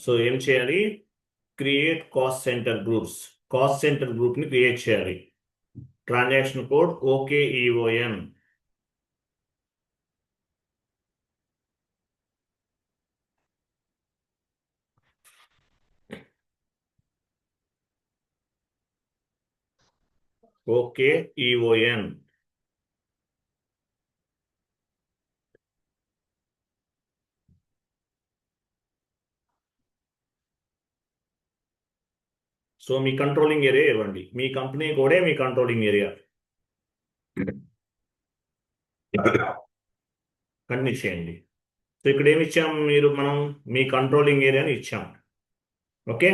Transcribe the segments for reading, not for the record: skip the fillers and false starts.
So ఏం చేయాలి? Create cost centre groups. Cost centre group ని క్రియేట్ చేయాలి. Transaction code OKEON. OKEON. So మీ కంట్రోలింగ్ ఏరియా ఇవ్వండి. మీ కంపెనీ కూడా మీ కంట్రోలింగ్ ఏరియా కంటిన్యూ చేయండి. సో ఇక్కడ ఏమి ఇచ్చాం? మనం మీ కంట్రోలింగ్ ఏరియాని ఇచ్చాం. ఓకే,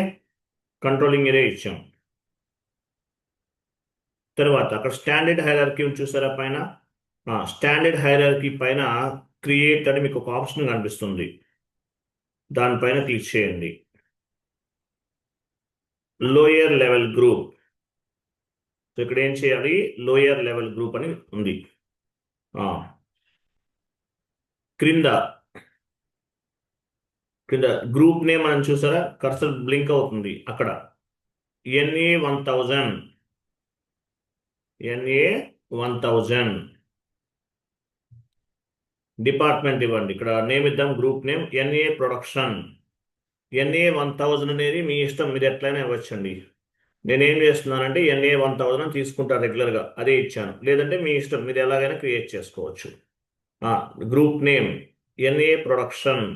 కంట్రోలింగ్ ఏరియా ఇచ్చాం. తర్వాత అక్కడ స్టాండర్డ్ హైరార్కీ చూసారా పైన? స్టాండర్డ్ హైరార్కీ పైన క్రియేట్ అని మీకు ఒక ఆప్షన్ కనిపిస్తుంది. దానిపైన క్లిక్ చేయండి. Lower level group. సో ఇక్కడ ఏం చేయాలి? లోయర్ లెవెల్ గ్రూప్ అని ఉంది. క్రింద గ్రూప్ నేమ్ అని చూసారా? కర్సర్ బ్లింక్ అవుతుంది అక్కడ. NA1000. NA1000 డిపార్ట్మెంట్ ఇవ్వండి. ఇక్కడ నేమ్ ఇద్దాం, group name NA production. NA1000 అనేది మీ ఇష్టం, మీరు ఎట్లయినా ఇవ్వచ్చండి. నేనేం చేస్తున్నానంటే NA1000 తీసుకుంటాను రెగ్యులర్గా, అదే ఇచ్చాను. లేదంటే మీ ఇష్టం, మీరు ఎలాగైనా క్రియేట్ చేసుకోవచ్చు. Group name NA production.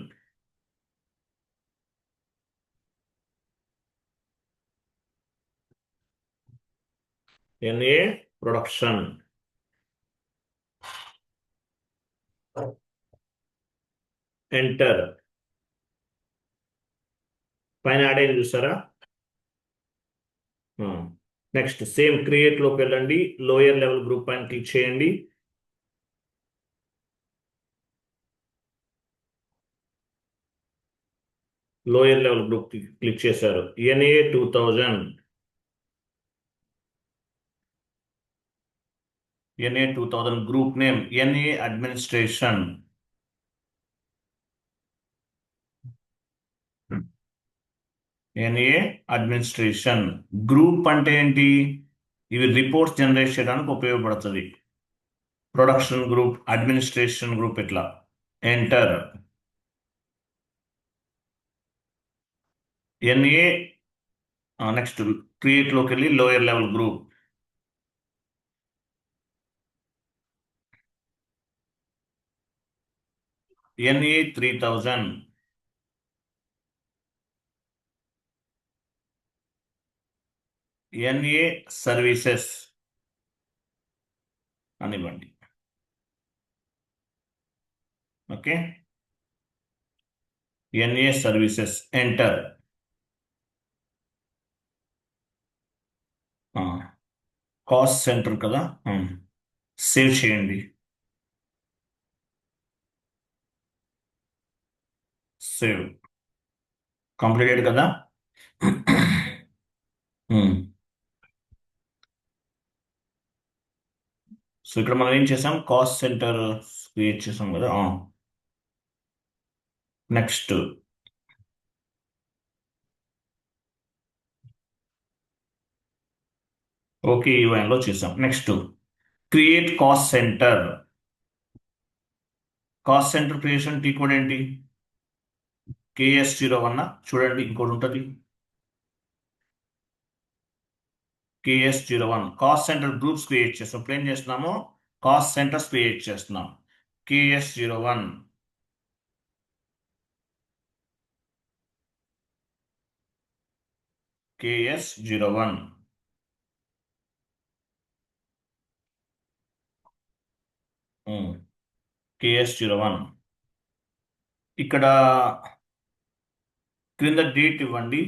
NA production. Enter. పైన యాడ్ అయింది చూసారా? నెక్స్ట్ సేమ్ క్రియేట్ లోకి వెళ్ళండి. లోయర్ లెవెల్ గ్రూప్ పైన క్లిక్ చేయండి. లోయర్ లెవెల్ గ్రూప్ క్లిక్ చేశారు. NA2000. NA2000 group name NA administration. NA administration. Group అంటే ఏంటి? ఇవి రిపోర్ట్స్ జనరేట్ చేయడానికి ఉపయోగపడుతుంది. ప్రొడక్షన్ గ్రూప్, అడ్మినిస్ట్రేషన్ గ్రూప్, ఇట్లా. ఎంటర్. NA. నెక్స్ట్ క్రియేట్ లోకి వెళ్ళి lower level group. NA3000. NA services అనివ్వండి. Okay, NA services. Enter. Cost centre కదా, సేవ్ చేయండి. సేవ్ కంప్లీటెడ్ కదా. సో ఇక్కడ మనం ఏం చేసాం? కాస్ట్ సెంటర్ క్రియేట్ చేసాం కదా. నెక్స్ట్ OKEON చేసాం. Next create cost centre. Cost centre creation T code ఏంటి? KS01. చూడండి, ఇంకోటి ఉంటుంది KS01. Cost centre groups create చేస్తాం. ఇప్పుడు ఏం చేస్తున్నాము? కాస్ట్ సెంటర్స్ క్రియేట్ చేస్తున్నాం. KS01. KS01. KS01. ఇక్కడ క్రింద డేట్ ఇవ్వండి.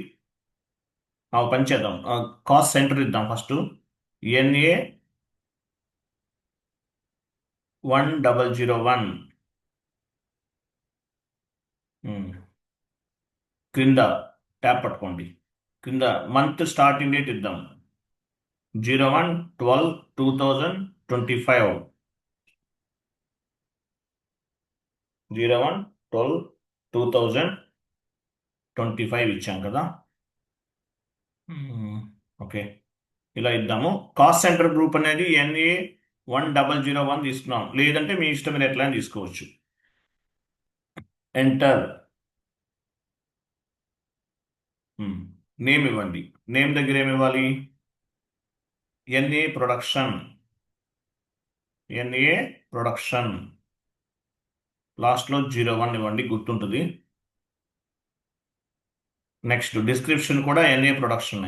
పని చేద్దాం. కాస్ట్ సెంటర్ ఇద్దాం ఫస్ట్. NA1001. క్రింద ట్యాప్ పట్టుకోండి. క్రింద మంత్ స్టార్టింగ్ డేట్ ఇద్దాం. 01/12/2025. 01/12/2025. 25 ఇచ్చాం కదా. ఓకే, ఇలా ఇద్దాము. కాస్ట్ సెంటర్ గ్రూప్ అనేది NA1001 తీసుకున్నాం, లేదంటే మీ ఇష్టం మీరు ఎట్లా తీసుకోవచ్చు. ఎంటర్. నేమ్ ఇవ్వండి. నేమ్ దగ్గర ఏమి ఇవ్వాలి? NA production. NA ప్రొడక్షన్ లాస్ట్లో 01 ఇవ్వండి, గుర్తుంటుంది. నెక్స్ట్ డిస్క్రిప్షన్ కూడా NA production.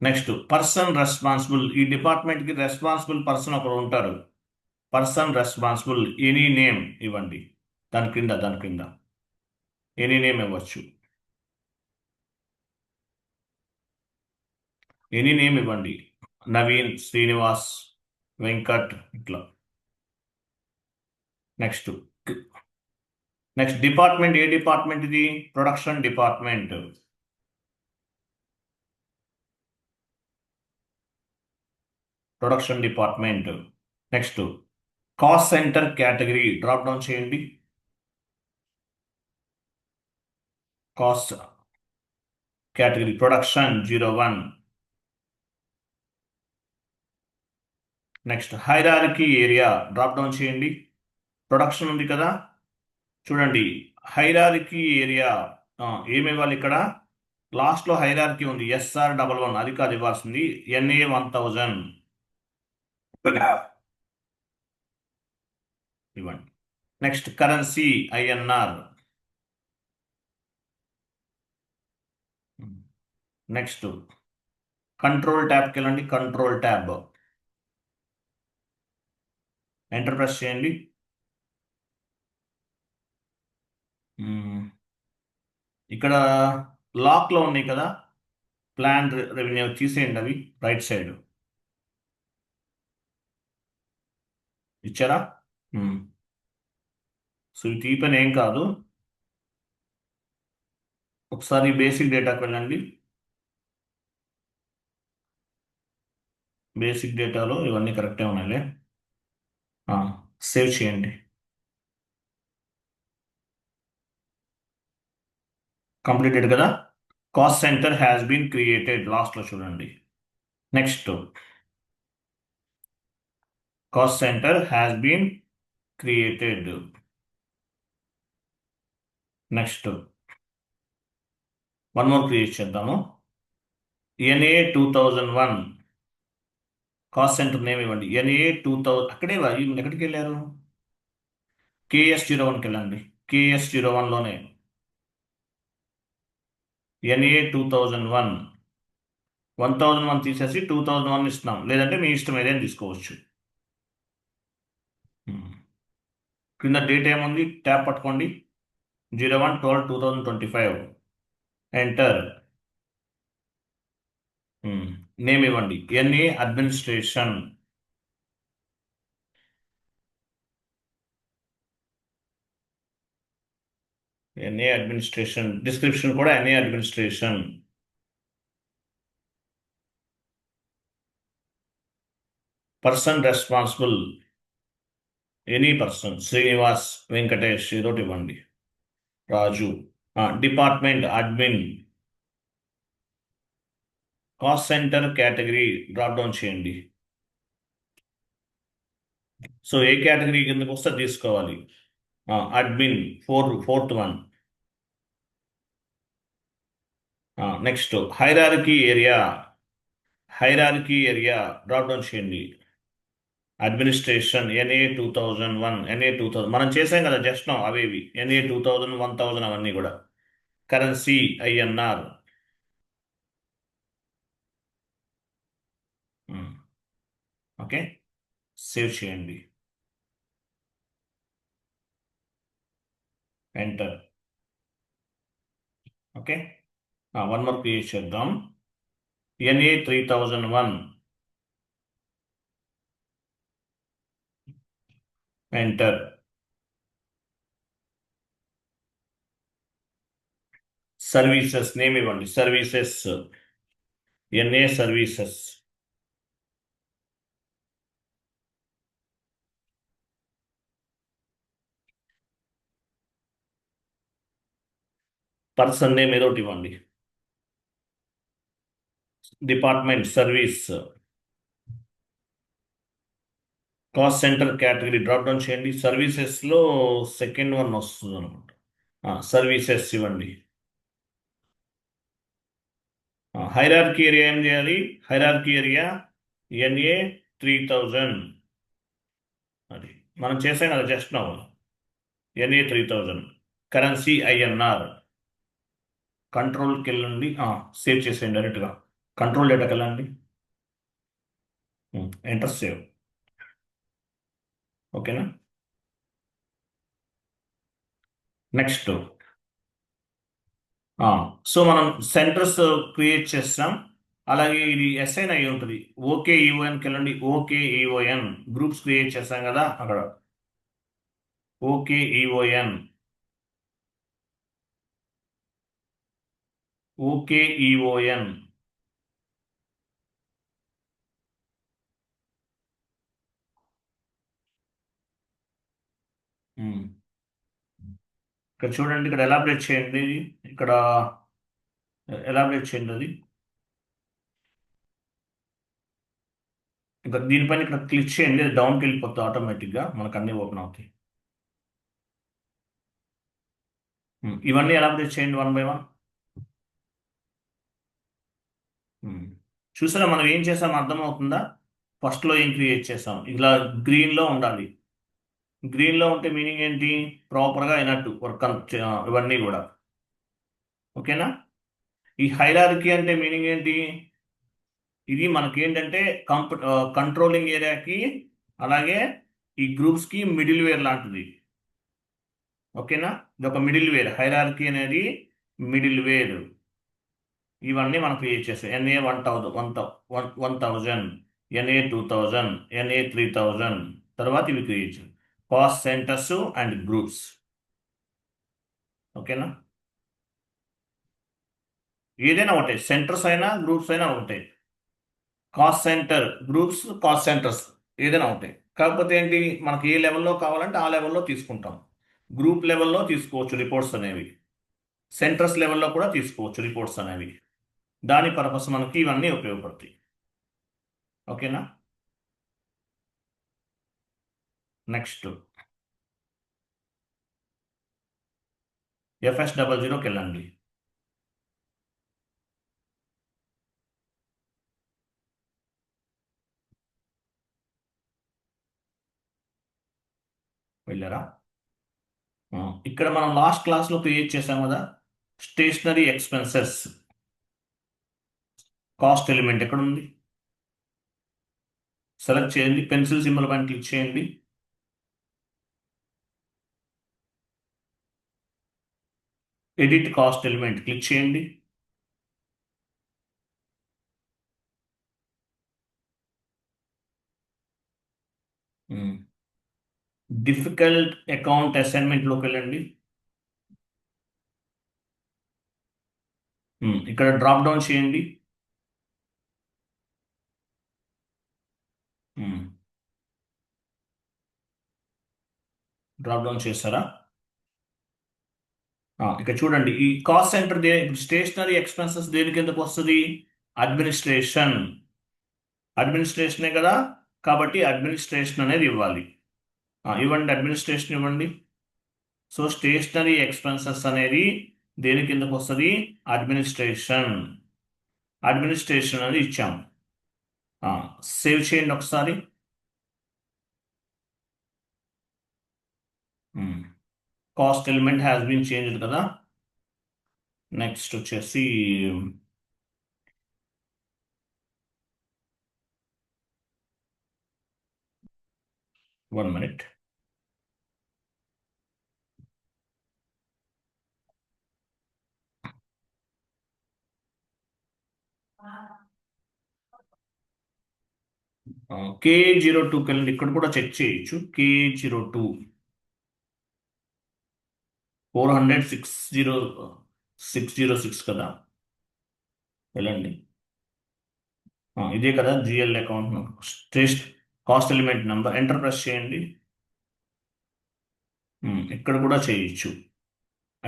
Next person responsible. ఈ డిపార్ట్మెంట్కి రెస్పాన్సిబుల్ పర్సన్ ఒకరు ఉంటారు. పర్సన్ రెస్పాన్సిబుల్ ఎనీ నేమ్ ఇవ్వండి. దాని కింద ఎనీ నేమ్ ఇవ్వచ్చు. ఎనీ నేమ్ ఇవ్వండి. నవీన్, శ్రీనివాస్, వెంకట్, ఇట్లా. Next department. ఏ డిపార్ట్మెంట్ ఇది? Production department. Next cost centre category drop down చేయండి. Cost category production 01. Next hierarchy area drop down చేయండి. ప్రొడక్షన్ ఉంది కదా, చూడండి. హైరార్కీ ఏరియా ఏమి ఇవ్వాలి? ఇక్కడ లాస్ట్లో హైరార్కీ ఉంది, SR11, అది కాదు ఇవ్వాల్సింది. NA1000 ఇవ్వండి. Next currency INR. Next control ట్యాబ్కి వెళ్ళండి. కంట్రోల్ ట్యాబ్ ఎంటర్ ప్రెస్ చేయండి. ఇక్కడ లాక్లో ఉన్నాయి కదా, ప్లాన్ రెవెన్యూ తీసేయండి, అవి రైట్ సైడ్ ఇచ్చారా? సో ఈ పని ఏం కాదు. ఒకసారి బేసిక్ డేటాకి వెళ్ళండి. బేసిక్ డేటాలో ఇవన్నీ కరెక్టే ఉన్నాయిలే. సేవ్ చేయండి. కంప్లీటెడ్ కదా. Cost centre has been created లాస్ట్లో చూడండి. Next cost centre has been created. Next one more create చేద్దాము. NA2001 కాస్ట్ సెంటర్ నేమ్ ఇవ్వండి. NA2000 అక్కడే ఎక్కడికి వెళ్ళారు? KS01కి వెళ్ళండి. KS01లోనే NA2001 1001 తీసేసి 2001 ఇస్తున్నాం, లేదంటే మీ ఇష్టం ఏదైనా తీసుకోవచ్చు. కింద డేట్ ఏముంది? ట్యాప్ పట్టుకోండి. 01/12/2025. ఎంటర్. నేమ్ ఇవ్వండి. NA administration. డిస్క్రిప్షన్ కూడా NA administration. Person responsible any person, Srinivas, Venkatesh, ఏదోటి ఇవ్వండి. Raju. Department admin. Cost centre category drop down చేయండి. సో ఏ కేటగిరీ కిందకు వస్తే తీసుకోవాలి. Admin 4th one. Next hierarchy area drop down చేయండి. అడ్మినిస్ట్రేషన్ NA2001 మనం చేసాం కదా జస్ట్ అవేవి. NA2000 1000 అవన్నీ కూడా. Currency INR. ఓకే, సేవ్ చేయండి. Enter. Okay, one more create చేద్దాం. NA3001. ఎంటర్. సర్వీసెస్ నేమ్ ఇవ్వండి. Services NA services. Person name ఏదో ఒకటి ఇవ్వండి. Department service, cost centre category drop down చేయండి. సర్వీసెస్లో సెకండ్ వన్ వస్తుంది అనమాట. సర్వీసెస్ ఇవ్వండి. హైరార్కీ ఏరియా ఏం చేయాలి? Hierarchy area NA 3000. అది మనం చేసాం కదా just now. NA 3000. Currency INR. కంట్రోల్కి వెళ్ళండి, సేవ్ చేసేయండి డైరెక్ట్గా. కంట్రోల్ డేటాకి వెళ్ళండి, ఎంటర్ సేవ్. ఓకేనా? నెక్స్ట్, సో మనం సెంటర్స్ క్రియేట్ చేస్తాం. అలాగే ఇది ఎస్ఐన్ అయి ఉంటుంది. ఓకే ఈఓఎన్కి వెళ్ళండి. ఓకే ఈఓఎన్ గ్రూప్స్ క్రియేట్ చేస్తాం కదా అక్కడ. Okay EON, okay EON. ఇక్కడ చూడండి, ఇక్కడ ఎలాబరేట్ చేయండి. ఇక్కడ ఎలాబరేట్ చేయండి అది. ఇంకా దీనిపైన ఇక్కడ క్లిక్ చేయండి, అది డౌన్కి వెళ్ళిపోతుంది ఆటోమేటిక్గా, మనకు అన్నీ ఓపెన్ అవుతాయి. ఇవన్నీ ఎలాబరేట్ చేయండి వన్ బై వన్. చూసారా మనం ఏం చేసాం అర్థమవుతుందా? ఫస్ట్లో ఏం క్రియేట్ చేసాం, ఇలా గ్రీన్లో ఉండాలి. గ్రీన్లో ఉంటే మీనింగ్ ఏంటి? ప్రాపర్గా అయినట్టు వర్క్ ఇవన్నీ కూడా. ఓకేనా? ఈ హైరార్కీ అంటే మీనింగ్ ఏంటి? ఇది మనకేంటంటే కంట్రోలింగ్ ఏరియాకి అలాగే ఈ గ్రూప్స్కి మిడిల్ వేర్ లాంటిది. ఓకేనా? ఇది ఒక మిడిల్ వేర్. హైరార్కీ అనేది మిడిల్ వేర్. ఇవన్నీ మనం క్రియేట్ చేస్తాం. ఎన్ఏ 1000, ఎన్ఏ 2000, ఎన్ఏ 3000. తర్వాత ఇవి క్రియేట్ చేయాలి. Cost centres and groups. ఓకేనా? ఏదైనా ఒకటే, సెంటర్స్ అయినా గ్రూప్స్ అయినా ఒకటే. Cost centre groups, cost centres ఏదైనా ఒకటే. కాకపోతే ఏంటి, మనకి ఏ లెవెల్లో కావాలంటే ఆ లెవెల్లో తీసుకుంటాం. గ్రూప్ లెవెల్లో తీసుకోవచ్చు రిపోర్ట్స్ అనేవి, సెంటర్స్ లెవెల్లో కూడా తీసుకోవచ్చు రిపోర్ట్స్ అనేవి. దాని పర్పస్ మనకి ఇవన్నీ ఉపయోగపడతాయి. ఓకేనా? నెక్స్ట్, FS00కి వెళ్ళండి. వెళ్ళారా? ఇక్కడ మనం లాస్ట్ క్లాస్లో క్రియేట్ చేసాం కదా, స్టేషనరీ ఎక్స్పెన్సెస్ కాస్ట్ ఎలిమెంట్ ఎక్కడ ఉంది? సెలెక్ట్ చేయండి, పెన్సిల్ సింబల్ పైన క్లిక్ చేయండి. ఎడిట్ కాస్ట్ ఎలిమెంట్ క్లిక్ చేయండి. డిఫికల్ట్ అకౌంట్ అసైన్మెంట్లోకి వెళ్ళండి. ఇక్కడ డ్రాప్ డౌన్ చేయండి. డ్రాప్ డౌన్ చేస్తారా? ఇక్కడ చూడండి, ఈ కాస్ట్ సెంటర్ స్టేషనరీ ఎక్స్పెన్సెస్ దేని కిందకు వస్తుంది? అడ్మినిస్ట్రేషన్. అడ్మినిస్ట్రేషనే కదా, కాబట్టి అడ్మినిస్ట్రేషన్ అనేది ఇవ్వాలి. ఇవ్వండి, అడ్మినిస్ట్రేషన్ ఇవ్వండి. సో స్టేషనరీ ఎక్స్పెన్సెస్ అనేది దేని కిందకు వస్తుంది? అడ్మినిస్ట్రేషన్. అడ్మినిస్ట్రేషన్ అనేది ఇచ్చాం. సేవ్ చేయండి ఒకసారి. Cost element has been changed కదా. నెక్స్ట్ వచ్చేసి 1 minute. K02కి వెళ్ళండి. ఇక్కడ కూడా చెక్ చేయొచ్చు. K02 400,606 కదా. వెళ్ళండి. ఇదే కదా జిఎల్ అకౌంట్ స్టేస్ట్ cost element number. Enter press చేయండి. ఇక్కడ కూడా చేయొచ్చు.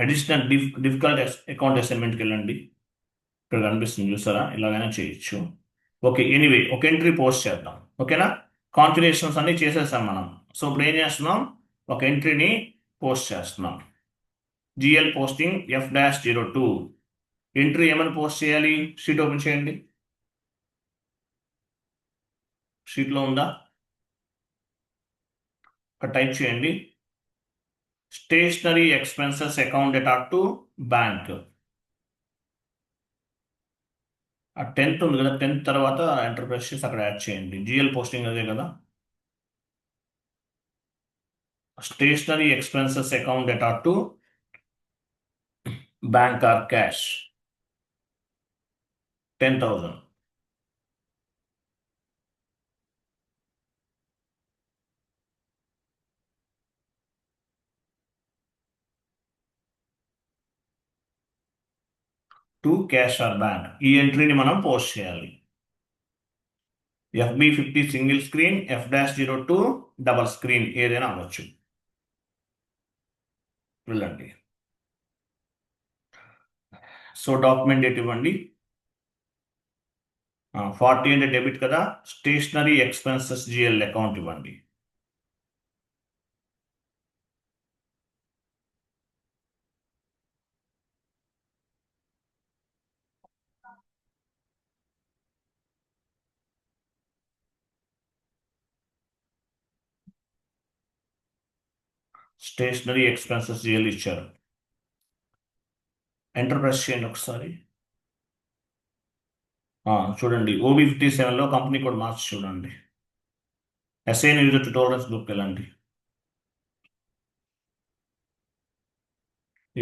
అడిషనల్ డిఫికల్ట్ అకౌంట్ అసైన్మెంట్కి వెళ్ళండి. ఇక్కడ కనిపిస్తుంది చూసారా, ఇలాగైనా చేయొచ్చు. ఓకే, ఎనీవే ఒక ఎంట్రీ పోస్ట్ చేద్దాం. ఓకేనా, కాన్ఫిగరేషన్స్ అన్ని చేసేసాం మనం. సో ఇప్పుడు ఏం చేస్తున్నాం, ఒక ఎంట్రీని పోస్ట్ చేస్తున్నాం. జిఎల్ పోస్టింగ్ F-02 ఎంట్రీ ఏమైనా పోస్ట్ చేయాలి. షీట్ ఓపెన్ చేయండి. షీట్లో ఉందా, ఇక్కడ టైప్ చేయండి. Stationery expenses account data to bank. ఆ 10th ఉంది కదా, 10th తర్వాత ఎంటర్ ప్రెస్ చేసి అక్కడ యాడ్ చేయండి. జిఎల్ పోస్టింగ్ అదే కదా. Stationery expenses account data to bank or cash 10,000. To cash or bank, ఈ ఎంట్రీని మనం పోస్ట్ చేయాలి. FB50 single screen, F-02 double screen ఏదైనా అవ్వచ్చు. వెళ్ళండి. సో డాక్యుమెంట్ డేట్ ఇవ్వండి. 40 అంటే డెబిట్ కదా, స్టేషనరీ ఎక్స్పెన్సెస్ జిఎల్ అకౌంట్ ఇవ్వండి. స్టేషనరీ ఎక్స్పెన్సెస్ జిఎల్ ఇచ్చారు. ఎంటర్ ప్రెస్ చేయండి ఒకసారి. చూడండి, OB57లో కంపెనీ కోడ్ మార్చి చూడండి. అసైన్ యూజర్ ట్యూటోరియల్స్ గ్రూప్కి వెళ్ళండి.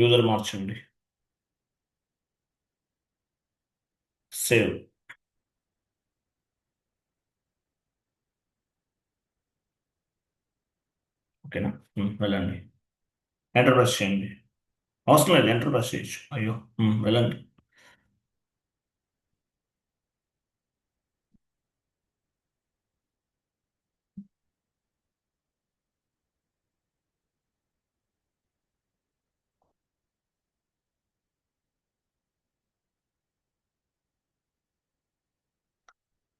యూజర్ మార్చండి. సేవ్. ఓకేనా, వెళ్ళండి. ఎంటర్ ప్రెస్ చేయండి. అవసరం లేదు, ఎంటర్ ప్రెస్ చేయొచ్చు. అయ్యో, వెళ్ళండి.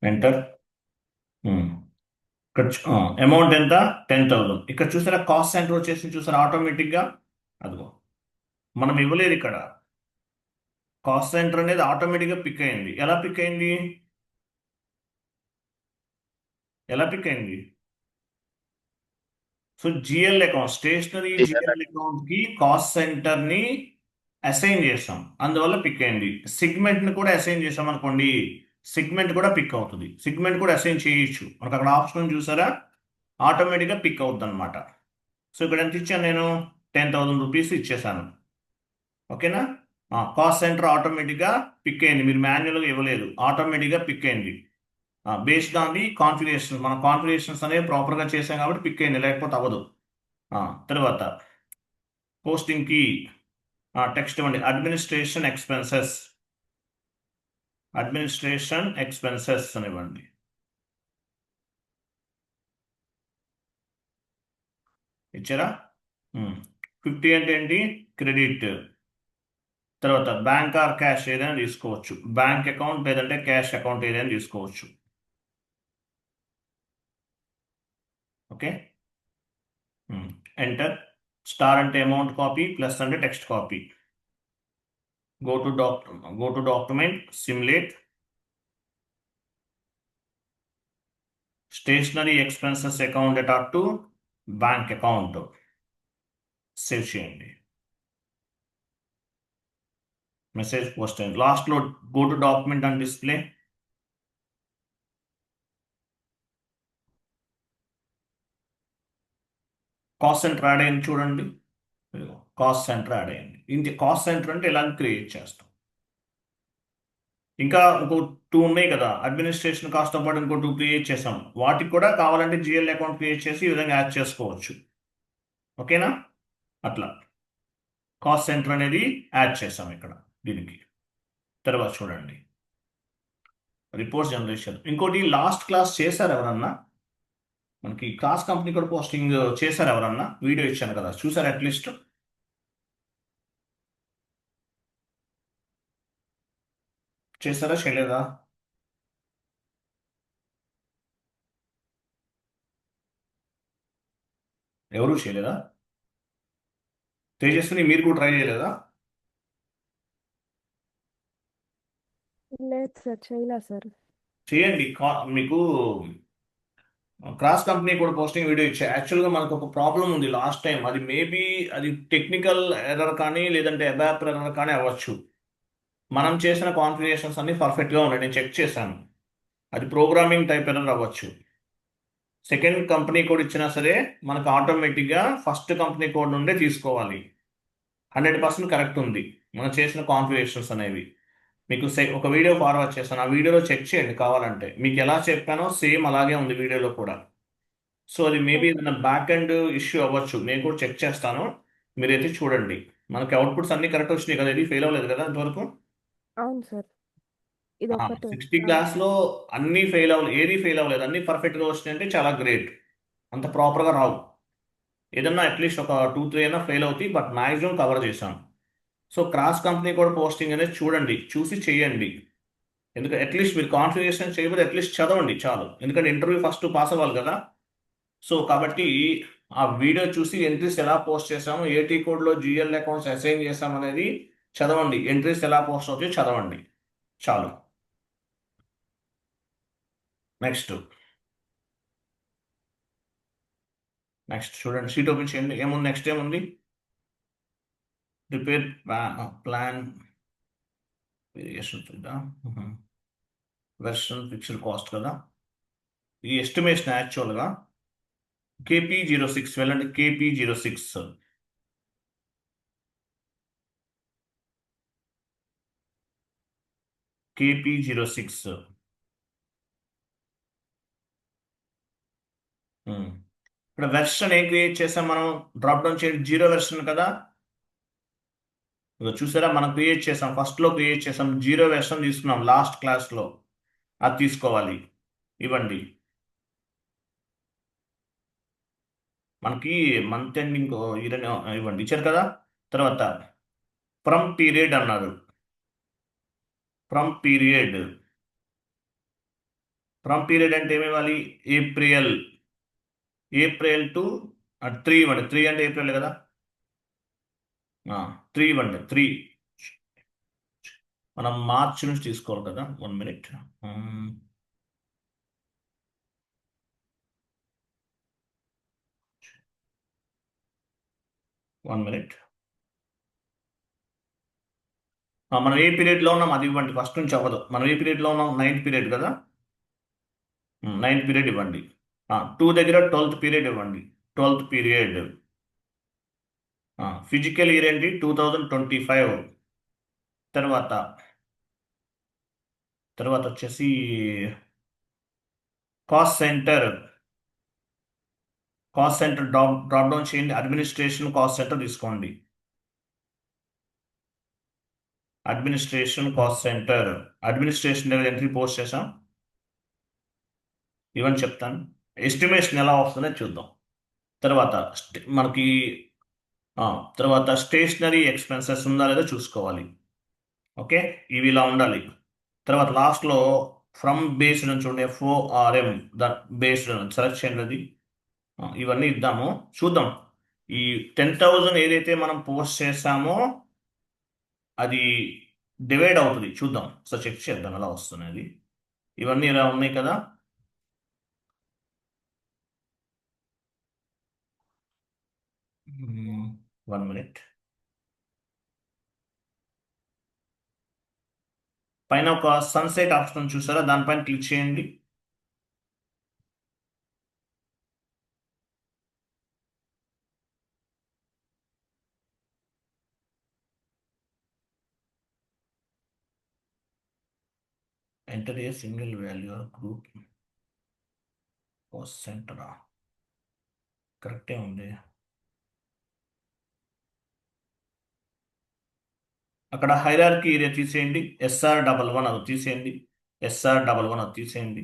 ఎంటర్. ఇక్కడ అమౌంట్ ఎంత, 10,000. ఇక్కడ చూసారా కాస్ట్ సెంటర్ వచ్చేసి చూసారా ఆటోమేటిక్గా. అదిగో, మనం ఇవ్వలేదు ఇక్కడ. కాస్ట్ సెంటర్ అనేది ఆటోమేటిక్గా పిక్ అయింది. ఎలా పిక్ అయింది, ఎలా పిక్ అయింది? So GL account, stationery GL account కి కాస్ట్ సెంటర్ ని అసైన్ చేస్తాం, అందువల్ల పిక్ అయింది. సిగ్మెంట్ ని కూడా అసైన్ చేసాం అనుకోండి, సిగ్మెంట్ కూడా పిక్ అవుతుంది. సిగ్మెంట్ కూడా అసైన్ చేయొచ్చు, మనకు అక్కడ ఆప్షన్ చూసారా, ఆటోమేటిక్గా పిక్ అవుతుంది అనమాట. సో ఇక్కడ ఎంత ఇచ్చాను నేను, 10,000 రూపీస్ ఇచ్చేసాను. ఓకేనా, కాస్ట్ సెంటర్ ఆటోమేటిక్గా పిక్ అయింది, మీరు మాన్యువల్గా ఇవ్వలేదు, ఆటోమేటిక్గా పిక్ అయింది. బేస్డ్ ఆన్ ది కాన్ఫిగరేషన్, మన కాన్ఫిగరేషన్స్ అనేవి ప్రాపర్గా చేసాం కాబట్టి పిక్ అయింది, లేకపోతే అవ్వదు. తర్వాత పోస్టింగ్కి టెక్స్ట్ ఇవ్వండి. అడ్మినిస్ట్రేషన్ ఎక్స్పెన్సెస్, అడ్మినిస్ట్రేషన్ ఎక్స్పెన్సెస్ అని ఇవ్వండి. ఇచ్చారా. 50 అంటే ఏంటి, క్రెడిట్. తర్వాత బ్యాంక్ ఆర్ క్యాష్ ఏదైనా తీసుకోవచ్చు, బ్యాంక్ అకౌంట్ లేదంటే క్యాష్ అకౌంట్ ఏదైనా తీసుకోవచ్చు. Okay, enter. స్టార్ అంటే అమౌంట్ కాపీ, ప్లస్ అంటే text copy. go to document, simulate. Stationery expenses account data to bank account. Save చేయండి. మెసేజ్ పోస్ట్ అయింది. లాస్ట్లో go to document and display. Cost centre add అయింది చూడండి, cost centre add అయింది. ఇంత cost centre అంటే ఇలా క్రియేట్ చేస్తాం. ఇంకా ఇంకో 2 ఉన్నాయి కదా, అడ్మినిస్ట్రేషన్ కాస్ట్తో పాటు ఇంకో 2 క్రియేట్ చేసాం. వాటికి కూడా కావాలంటే జిఎల్ అకౌంట్ క్రియేట్ చేసి ఈ విధంగా యాడ్ చేసుకోవచ్చు. ఓకేనా, అట్లా కాస్ట్ సెంటర్ అనేది యాడ్ చేసాం ఇక్కడ దీనికి. తర్వాత చూడండి, రిపోర్ట్స్ జనరేషన్. ఇంకోటి లాస్ట్ క్లాస్ చేశారు ఎవరన్నా, మనకి క్లాస్ కంపెనీ కూడా పోస్టింగ్ చేశారు ఎవరన్నా, వీడియో ఇచ్చాను కదా, చూసారు అట్లీస్ట్. చేస్తారా చేయలేదా? ఎవరు చేయలేదా? తేజస్విని మీరు కూడా ట్రై చేయలేదా? లేదు సార్, చేయలే సార్. చేయండి. మీకు క్రాస్ కంపెనీ కూడా పోస్టింగ్ వీడియో ఇచ్చా. యాక్చువల్గా మనకు ఒక ప్రాబ్లం ఉంది లాస్ట్ టైం. అది మేబీ అది టెక్నికల్ ఎర్రర్ కానీ లేదంటే అబాప్ ఎర్రర్ కానీ అవ్వచ్చు. మనం చేసిన కాన్ఫిగరేషన్స్ అన్ని పర్ఫెక్ట్గా ఉన్నాయి, నేను చెక్ చేశాను. అది ప్రోగ్రామింగ్ టైప్ ఎర్రర్ అవ్వచ్చు. సెకండ్ కంపెనీ కోడ్ ఇచ్చినా సరే మనకు ఆటోమేటిక్గా ఫస్ట్ కంపెనీ కోడ్ నుండే తీసుకోవాలి. 100% కరెక్ట్ ఉంది మనం చేసిన కాన్ఫిగరేషన్స్ అనేవి. మీకు ఒక వీడియో ఫార్వర్డ్ చేస్తాను, ఆ వీడియోలో చెక్ చేయండి కావాలంటే. మీకు ఎలా చెప్పానో సేమ్ అలాగే ఉంది వీడియోలో కూడా. సో అది మేబీ ఓకే. ఏదైనా బ్యాక్ ఎండ్ ఇష్యూ అవ్వచ్చు, నేను కూడా చెక్ చేస్తాను. మీరైతే చూడండి. మనకి అవుట్పుట్స్ అన్ని కరెక్ట్ వచ్చినాయి కదా, ఇది ఫెయిల్ అవ్వలేదు కదా ఇంతవరకు. అవును సార్, ఇది ఒక్కటే 60 రాలేదు. క్లాస్లో అన్నీ ఫెయిల్ అవ్వలేదు, ఏది ఫెయిల్ అవ్వలేదు, అన్ని పర్ఫెక్ట్గా వచ్చినాయి అంటే చాలా గ్రేట్. అంత ప్రాపర్గా రావు. ఏదన్నా అట్లీస్ట్ ఒక 2-3 అయినా ఫెయిల్ అవుతాయి, బట్ మ్యాక్సిమం కవర్ చేశాం. సో క్రాస్ కంపెనీ కూడా పోస్టింగ్ అనేది చూడండి, చూసి చేయండి. ఎందుకంటే అట్లీస్ట్ మీరు కాన్ఫిగరేషన్ చేయబోతే అట్లీస్ట్ చదవండి చాలు, ఎందుకంటే ఇంటర్వ్యూ ఫస్ట్ పాస్ అవ్వాలి కదా. సో కాబట్టి ఆ వీడియో చూసి ఎంట్రీస్ ఎలా పోస్ట్ చేసాము, ఏటీ కోడ్లో జిఎల్ అకౌంట్స్ అసైన్ చేసాం అనేది చదవండి. ఎంట్రీస్ ఎలా పోస్ట్ అవుతాయో చదవండి చాలు. నెక్స్ట్ నెక్స్ట్ చూడండి, షీట్ ఓపెన్ చేయండి. ఏముంది నెక్స్ట్ ఏముంది? Prepare plan variation version fixed cost కదా. ఈ ఎస్టిమేషన్ యాక్చువల్గా KP06 వెళ్ళండి, KP06. KP06 ఇక్కడ వెర్షన్ ఏం క్రియేట్ చేసాం మనం? డ్రాప్ డౌన్ చేయండి, 0 వెర్షన్ కదా. ఇక చూసారా, మనం క్రియేట్ చేసాం, ఫస్ట్లో క్రియేట్ చేసాం, 0 వెర్షన్ తీసుకున్నాం లాస్ట్ క్లాస్లో. అది తీసుకోవాలి. ఇవ్వండి మనకి మంత్ ఎండింగ్ ఇవ్వండి, ఇచ్చారు కదా. తర్వాత ఫ్రమ్ పీరియడ్ అన్నారు. ఫ్రమ్ పీరియడ్ ఫ్రమ్ పీరియడ్ అంటే ఏమి ఇవ్వాలి? ఏప్రిల్. ఏప్రిల్ టు 3 ఇవ్వండి. 3 అంటే ఏప్రిల్ కదా. 3 ఇవ్వండి. 3 మనం మార్చ్ నుంచి తీసుకోవాలి కదా. 1 మినిట్. 1 మినిట్. మనం ఏ పీరియడ్లో ఉన్నాం అది ఇవ్వండి, ఫస్ట్ నుంచి అవ్వదు. మనం ఏ పీరియడ్లో ఉన్నాం? 9th పీరియడ్ కదా. 9th పీరియడ్ ఇవ్వండి. 2 దగ్గర 12th పీరియడ్ ఇవ్వండి. 12th period. ఫిజికల్ ఇయర్ ఏంటి? 2025. తర్వాత తర్వాత వచ్చేసి cost centre. Cost centre drop down చేయండి, అడ్మినిస్ట్రేషన్ కాస్ట్ సెంటర్ తీసుకోండి. Administration cost centre. Administration level entry post చేసాం. ఇవన్నీ చెప్తాను. ఎస్టిమేషన్ ఎలా వస్తుందో చూద్దాం. తర్వాత మనకి తర్వాత స్టేషనరీ ఎక్స్పెన్సెస్ ఉందా లేదో చూసుకోవాలి. ఓకే, ఇవి ఇలా ఉండాలి. తర్వాత లాస్ట్లో ఫ్రమ్ బేస్డ్ నుంచి ఉండే FORM ద బేస్డ్ సెలెక్ట్ చేయండి అది. ఇవన్నీ ఇద్దాము, చూద్దాం. ఈ 10,000 ఏదైతే మనం పోస్ట్ చేసామో అది డివైడ్ అవుతుంది, చూద్దాం. సో చెక్ చేద్దాం ఎలా వస్తున్నది. ఇవన్నీ ఇలా ఉన్నాయి కదా. 1 మినిట్. పైన ఒక సన్సెట్ ఆప్షన్ చూసారా, దానిపైన క్లిక్ చేయండి. ఎంటర్ ఏ సింగిల్ వాల్యూ గ్రూప్ కాస్ట్ సెంటరా, కరెక్టే ఉంది. అక్కడ హైరార్కీ ఏరియా తీసేయండి, SR11 అది తీసేయండి. SR11 అది తీసేయండి.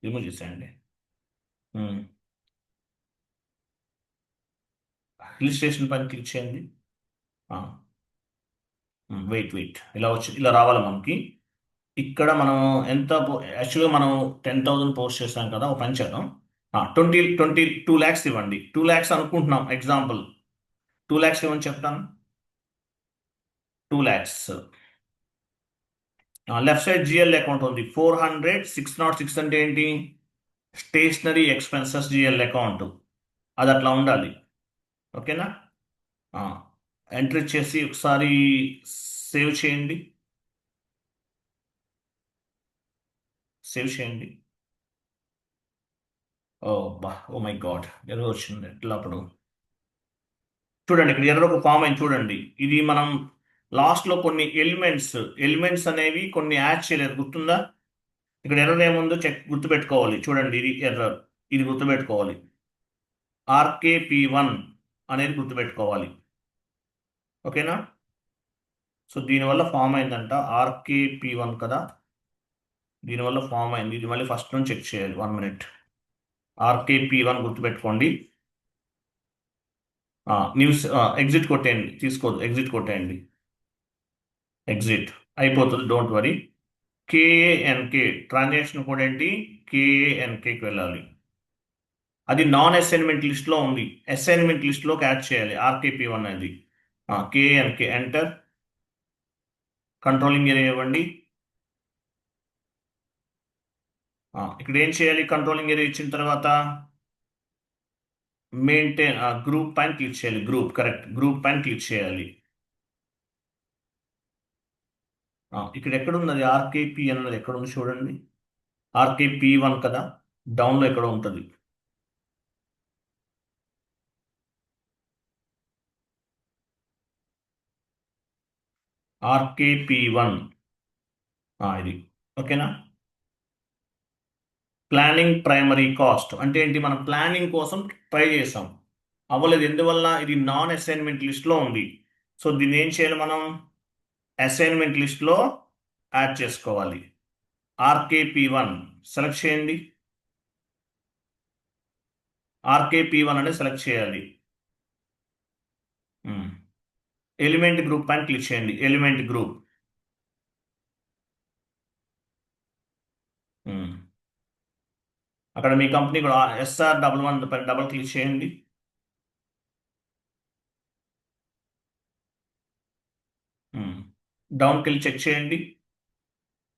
రిమూవ్ చేసేయండి. హిల్ స్టేషన్ పైన క్లిక్ చేయండి. వెయిట్ ఇలా రావాలి మనకి. ఇక్కడ మనం ఎంత యాక్చువల్గా మనం 10,000 పోస్ట్ చేసాం కదా, ఒక పని చేద్దాం. 2 ల్యాక్స్ ఇవ్వండి. 2 ల్యాక్స్ అనుకుంటున్నాం, ఎగ్జాంపుల్ 2 ల్యాక్స్ ఇవ్వని చెప్తాను. 2 lakhs left side GL account ఉంది 400 606 అంటే ఏంటి? Stationery expenses GL account. అది అట్లా ఉండాలి. ఓకేనా? ఎంట్రీ చేసి ఒకసారి సేవ్ చేయండి. ఓ మై గాడ్, ఎర్రర్ వచ్చింది ఎట్లా అప్పుడు? చూడండి, ఇక్కడ ఎర్రర్ ఒక ఫామ్ అయింది చూడండి. ఇది మనం లాస్ట్లో కొన్ని ఎలిమెంట్స్ అనేవి కొన్ని యాడ్ చేయలేదు, గుర్తుందా? ఇక్కడ ఎర్రర్ ఏముందో గుర్తుపెట్టుకోవాలి. చూడండి, ఇది ఎర్రర్, ఇది గుర్తుపెట్టుకోవాలి. RKP1 అనేది గుర్తుపెట్టుకోవాలి. ఓకేనా? సో దీనివల్ల ఫామ్ అయిందంట RKP1 కదా, దీనివల్ల ఫామ్ అయింది. ఇది మళ్ళీ ఫస్ట్ నుంచి చెక్ చేయాలి. 1 minute. RKP1 గుర్తుపెట్టుకోండి. న్యూస్ ఎగ్జిట్ కొట్టేయండి, తీసుకోదు, ఎగ్జిట్ కొట్టేయండి. ఎగ్జిట్ అయిపోతుంది, don't worry. KANK transaction code ఏంటి? KANKకి వెళ్ళాలి. అది నాన్ అసైన్మెంట్ లిస్ట్లో ఉంది, అసైన్మెంట్ లిస్ట్లోకి యాడ్ చేయాలి RKP1 అనేది. KANK ఎంటర్, కంట్రోలింగ్ ఏరియా ఇవ్వండి. ఇక్కడ ఏం చేయాలి? కంట్రోలింగ్ ఏరియా ఇచ్చిన తర్వాత మెయింటైన్ గ్రూప్ పైన క్లిక్ చేయాలి. గ్రూప్ పైన క్లిక్ చేయాలి. ఇక్కడ ఎక్కడ ఉన్నది? RKP అన్నది ఎక్కడ ఉంది చూడండి. RKP1 కదా, డౌన్లో ఎక్కడ ఉంటుంది. RKP1 ఇది. ఓకేనా? ప్లానింగ్ ప్రైమరీ కాస్ట్ అంటే ఏంటి? మనం ప్లానింగ్ కోసం ట్రై చేసాం, అవ్వలేదు. ఎందువల్ల? ఇది నాన్ అసైన్మెంట్ లిస్ట్లో ఉంది. సో దీన్ని ఏం చేయాలి? మనం అసైన్మెంట్ లిస్ట్లో యాడ్ చేసుకోవాలి. RKP1 సెలెక్ట్ చేయండి. RKP1 అనేది సెలెక్ట్ చేయాలి. ఎలిమెంట్ గ్రూప్ పైన క్లిక్ చేయండి. Element group. అక్కడ మీ కంపెనీ కూడా SR11 పైన డబుల్ క్లిక్ చేయండి. డౌన్కి వెళ్ళి చెక్ చేయండి,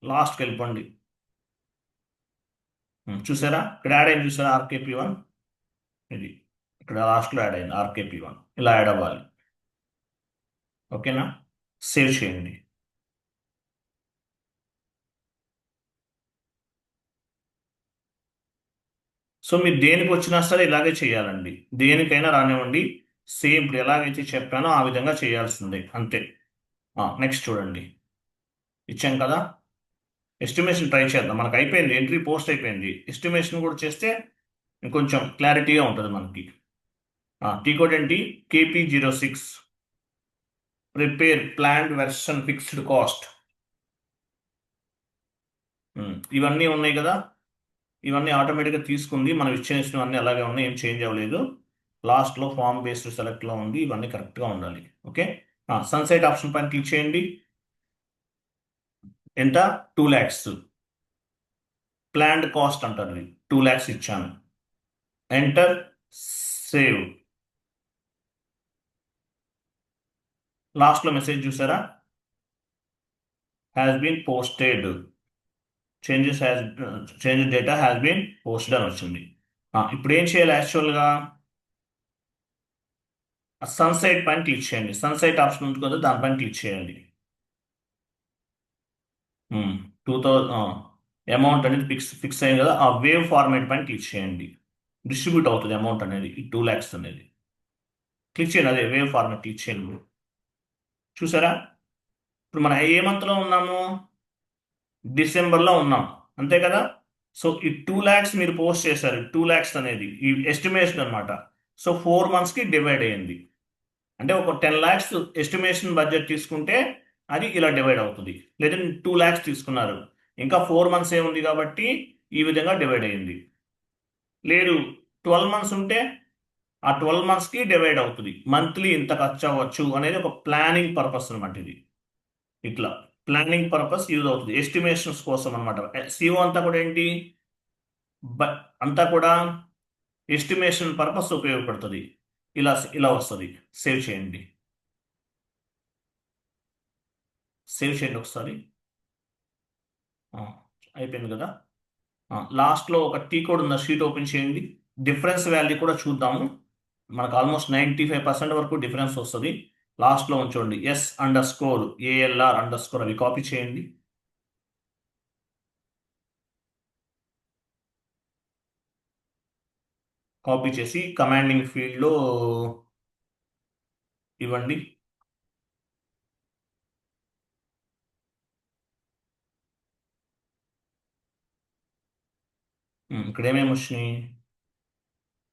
లాస్ట్కి వెళ్ళిపోండి. చూసారా? ఇక్కడ యాడ్ అయింది, చూసారా? RKP1 ఇది ఇక్కడ లాస్ట్లో యాడ్ అయింది. RKP1 ఇలా యాడ్ అవ్వాలి. ఓకేనా? సేవ్ చేయండి. సో మీరు దేనికి వచ్చినా సరే ఇలాగే చేయాలండి. దేనికైనా రానివ్వండి, సేమ్ ఇప్పుడు ఎలాగైతే చెప్పానో ఆ విధంగా చేయాల్సిందే, అంతే. నెక్స్ట్ చూడండి, ఇచ్చాం కదా. ఎస్టిమేషన్ ట్రై చేద్దాం. మనకు అయిపోయింది, ఎంట్రీ పోస్ట్ అయిపోయింది. ఎస్టిమేషన్ కూడా చేస్తే ఇంకొంచెం క్లారిటీగా ఉంటుంది మనకి. టీ కోడ్ ఏంటి? KP06 prepare planned version fixed cost. ఇవన్నీ ఉన్నాయి కదా, ఇవన్నీ ఆటోమేటిక్గా తీసుకుంది. మనం ఇచ్చేసినవన్నీ అలాగే ఉన్నాయి, ఏం చేంజ్ అవ్వలేదు. లాస్ట్లో ఫామ్ బేస్డ్ సెలెక్ట్లో ఉంది, ఇవన్నీ కరెక్ట్గా ఉండాలి. ఓకే. సన్సైట్ ఆప్షన్ పైన క్లిక్ చేయండి. ఎంత? 2 lakhs. ప్లాన్డ్ కాస్ట్ అంటారు, 2 lakhs ఇచ్చాను. Enter, save. లాస్ట్లో మెసేజ్ చూసారా? Has been posted, change data has been posted అని వచ్చింది. ఇప్పుడు ఏం చేయాలి? యాక్చువల్గా సన్సైట్ పైన క్లిక్ చేయండి. సన్సైట్ ఆప్షన్ ఉంటుంది కదా, దానిపైన క్లిక్ చేయండి. 2000 అమౌంట్ అనేది ఫిక్స్ అయింది కదా, ఆ వేవ్ ఫార్మేట్ పైన క్లిక్ చేయండి. డిస్ట్రిబ్యూట్ అవుతుంది అమౌంట్ అనేది, ఈ 2 lakhs అనేది. క్లిక్ చేయండి, అదే వేవ్ ఫార్మేట్ క్లిక్ చేయండి. చూసారా? ఇప్పుడు మనం ఏ మంత్లో ఉన్నాము? డిసెంబర్లో ఉన్నాం, అంతే కదా. సో ఈ 2 lakhs మీరు పోస్ట్ చేశారు. 2 lakhs అనేది ఈ ఎస్టిమేషన్ అనమాట. సో 4 monthsకి డివైడ్ అయ్యింది. అంటే ఒక 10 lakhs ఎస్టిమేషన్ బడ్జెట్ తీసుకుంటే అది ఇలా డివైడ్ అవుతుంది. లేదా 2 lakhs తీసుకున్నారు, ఇంకా 4 months ఏముంది కాబట్టి ఈ విధంగా డివైడ్ అయ్యింది. లేదు 12 months ఉంటే ఆ 12 మంత్స్కి డివైడ్ అవుతుంది. మంత్లీ ఇంత ఖర్చు అవ్వచ్చు అనేది ఒక ప్లానింగ్ పర్పస్ అనమాట ఇది. ఇట్లా ప్లానింగ్ పర్పస్ యూజ్ అవుతుంది ఎస్టిమేషన్స్ కోసం అనమాట. సిఓ అంతా కూడా ఏంటి, అంతా కూడా ఎస్టిమేషన్ పర్పస్ ఉపయోగపడుతుంది. ఇలా ఇలా వస్తుంది. సేవ్ చేయండి, సేవ్ చేయండి ఒకసారి. ఆ, అయిపోయింది కదా. లాస్ట్లో ఒక టీ కోడ్ ఉన్న షీట్ ఓపెన్ చేయండి. డిఫరెన్స్ వాల్యూ కూడా చూద్దాము. మనకు ఆల్మోస్ట్ 95% వరకు డిఫరెన్స్ వస్తుంది. లాస్ట్లో ఉంచండి S_ALR అవి కాపీ చేయండి. కాపీ చేసి కమాండింగ్ ఫీల్డ్లో ఇవ్వండి. ఇక్కడ ఏమేమి వచ్చినాయి,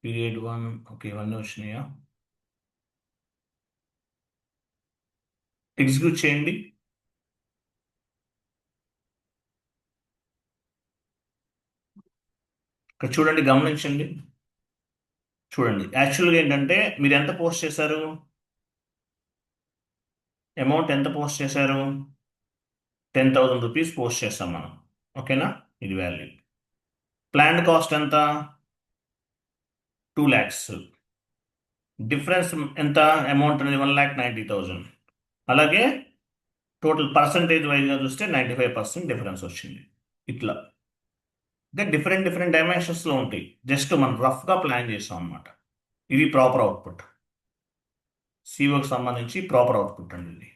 పీరియడ్ 1, ఓకే, ఇవన్నీ వచ్చినాయా. ఎగ్జిక్యూట్ చేయండి. ఇక్కడ చూడండి, గమనించండి. చూడండి, యాక్చువల్గా ఏంటంటే మీరు ఎంత పోస్ట్ చేశారు, అమౌంట్ ఎంత పోస్ట్ చేశారు, 10,000 రూపీస్ పోస్ట్ చేస్తాం మనం. ఓకేనా, ఇది వాల్యూ. ప్లాన్డ్ కాస్ట్ ఎంత, 2 lakhs. డిఫరెన్స్ ఎంత, అమౌంట్ అనేది 1,90,000. అలాగే టోటల్ పర్సంటేజ్ వైజ్గా చూస్తే 95% డిఫరెన్స్ వచ్చింది. ఇట్లా అంటే డిఫరెంట్ డిఫరెంట్ డైమెన్షన్స్లో ఉంటాయి. జస్ట్ మనం రఫ్గా ప్లాన్ చేసాం అనమాట. ఇది ప్రాపర్ అవుట్పుట్, సిఓకి సంబంధించి ప్రాపర్ అవుట్పుట్ అండి ఇది.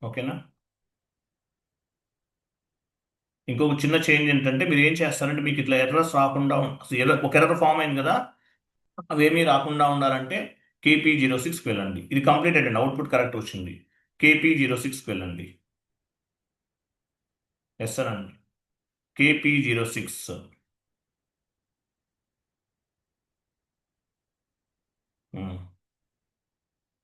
ఓకేనా. ఇంకొక చిన్న చేంజ్ ఏంటంటే మీరు ఏం చేస్తారంటే మీకు ఇట్లా ఎర్రర్స్ రాకుండా ఒక ఎర్రర్ ఫామ్ అయింది కదా, అవేమీ రాకుండా ఉండాలంటే KP06కి వెళ్ళండి. ఇది కంప్లీట్ అండి, అవుట్పుట్ కరెక్ట్ వచ్చింది. KP06కి వెళ్ళండి. ఎస్ సార్ అండి, KP06.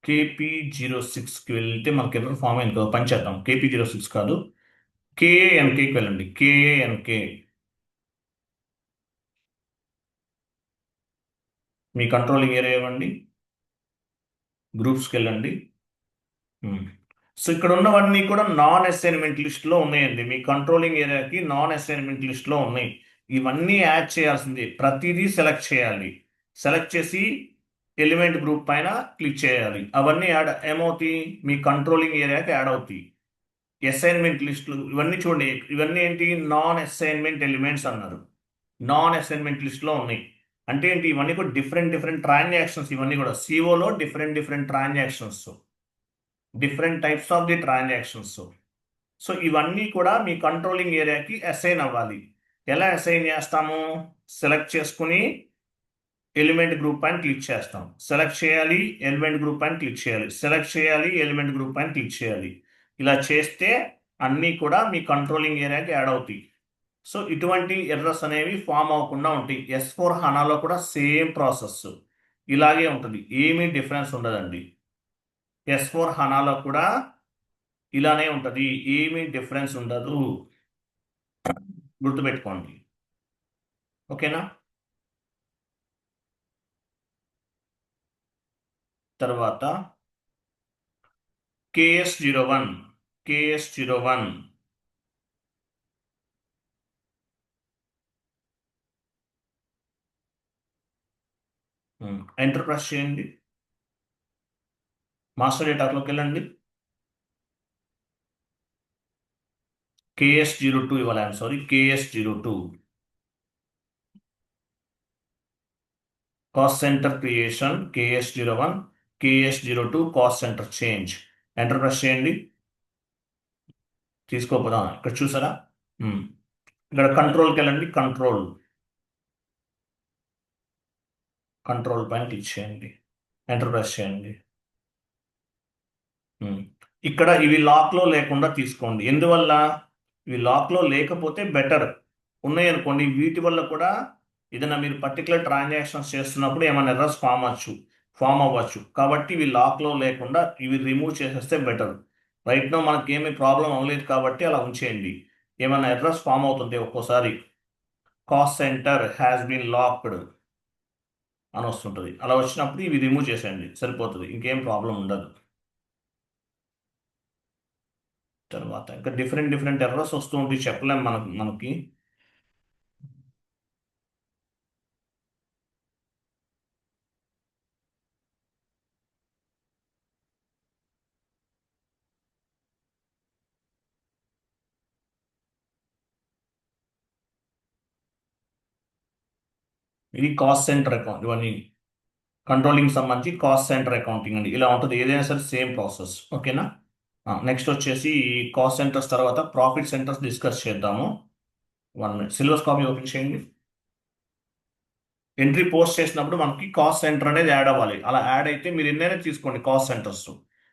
KP06కి వెళ్తే మనకి ఎర్రర్ ఫామ్ అయింది కదా, పని చేద్దాం. KP06 కాదు, KANKకి వెళ్ళండి. KANK మీ కంట్రోలింగ్ ఏరియా ఇవ్వండి. గ్రూప్స్కి వెళ్ళండి. సో ఇక్కడ ఉన్నవన్నీ కూడా నాన్ అసైన్మెంట్ లిస్ట్లో ఉన్నాయండి. మీ కంట్రోలింగ్ ఏరియాకి నాన్ అసైన్మెంట్ లిస్ట్లో ఉన్నాయి. ఇవన్నీ యాడ్ చేయాల్సింది, ప్రతిదీ సెలెక్ట్ చేయాలి. సెలెక్ట్ చేసి ఎలిమెంట్ గ్రూప్ పైన క్లిక్ చేయాలి. అవన్నీ యాడ్ ఏమవుతాయి, మీ కంట్రోలింగ్ ఏరియాకి యాడ్ అవుతాయి. అసైన్మెంట్ లిస్టులు ఇవన్నీ చూడండి, ఇవన్నీ ఏంటి, నాన్ అసైన్మెంట్ ఎలిమెంట్స్ అన్నారు. నాన్ అసైన్మెంట్ లిస్ట్లో ఉన్నాయి అంటే ఏంటి, ఇవన్నీ కూడా డిఫరెంట్ డిఫరెంట్ ట్రాన్సాక్షన్స్. ఇవన్నీ కూడా సిఓలో different different transactions, different types of the transactions. So ఇవన్నీ కూడా మీ కంట్రోలింగ్ ఏరియాకి అసైన్ అవ్వాలి. ఎలా అసైన్ చేస్తాము, సెలెక్ట్ చేసుకుని ఎలిమెంట్ గ్రూప్ పైన క్లిక్ చేస్తాం. సెలెక్ట్ చేయాలి, ఎలిమెంట్ గ్రూప్ పైన క్లిక్ చేయాలి, సెలెక్ట్ చేయాలి, ఎలిమెంట్ గ్రూప్ పైన క్లిక్ చేయాలి. ఇలా చేస్తే అన్నీ కూడా మీ కంట్రోలింగ్ ఏరియాకి యాడ్ అవుతాయి. సో ఇటువంటి ఎర్రర్స్ అనేవి ఫామ్ అవ్వకుండా ఉంటాయి. S/4HANAలో కూడా సేమ్ ప్రాసెస్ ఇలాగే ఉంటుంది, ఏమీ డిఫరెన్స్ ఉండదండి. S/4HANAలో కూడా ఇలానే ఉంటుంది, ఏమీ డిఫరెన్స్ ఉండదు, గుర్తుపెట్టుకోండి. ఓకేనా. తర్వాత KS01 ఎంటర్ ప్రెస్ చేయండి. మాస్టర్ డేటాలోకి వెళ్ళండి. KS02 ఇవ్వాలి, sorry, KS02 cost centre creation. KS01 KS02 cost centre change. Enter press చేయండి. తీసుకోపోదాం, ఇక్కడ చూసారా, ఇక్కడ కంట్రోల్కి వెళ్ళండి. కంట్రోల్ పైన క్లిక్ చేయండి, ఎంటర్ ప్రెస్ చేయండి. ఇక్కడ ఇవి లాక్లో లేకుండా తీసుకోండి. ఎందువల్ల, ఇవి లాక్లో లేకపోతే బెటర్. ఉన్నాయనుకోండి, వీటి వల్ల కూడా ఏదైనా మీరు పర్టికులర్ ట్రాన్సాక్షన్స్ చేస్తున్నప్పుడు ఏమైనా ఎర్రర్స్ ఫామ్ అవ్వచ్చు. కాబట్టి ఇవి లాక్లో లేకుండా ఇవి రిమూవ్ చేసేస్తే బెటర్. రైట్ నో మనకి ఏమీ ప్రాబ్లం అవ్వలేదు కాబట్టి అలా ఉంచేయండి. ఏమైనా ఎర్రర్స్ ఫామ్ అవుతుంది ఒక్కోసారి. Cost centre has been locked. అని వస్తుంటుంది. అలా వచ్చినప్పుడు ఇవి రిమూవ్ చేసేయండి, సరిపోతుంది, ఇంకేం ప్రాబ్లం ఉండదు. తర్వాత ఇంకా డిఫరెంట్ డిఫరెంట్ ఎర్రర్స్ వస్తూ ఉంటాయి, చెప్పలేం మనకి. ఇది కాస్ట్ సెంటర్ అకౌంట్, ఇవన్నీ కంట్రోలింగ్ సంబంధించి కాస్ట్ సెంటర్ అకౌంటింగ్ అండి. ఇలా ఉంటుంది, ఏదైనా సరే సేమ్ ప్రాసెస్. ఓకేనా. నెక్స్ట్ వచ్చేసి కాస్ట్ సెంటర్స్ తర్వాత ప్రాఫిట్ సెంటర్స్ డిస్కస్ చేద్దాము. 1 minute సిలబస్ కాపీ ఓపెన్ చేయండి. ఎంట్రీ పోస్ట్ చేసినప్పుడు మనకి కాస్ట్ సెంటర్ అనేది యాడ్ అవ్వాలి. అలా యాడ్ అయితే మీరు ఎన్నైనా తీసుకోండి కాస్ట్ సెంటర్స్,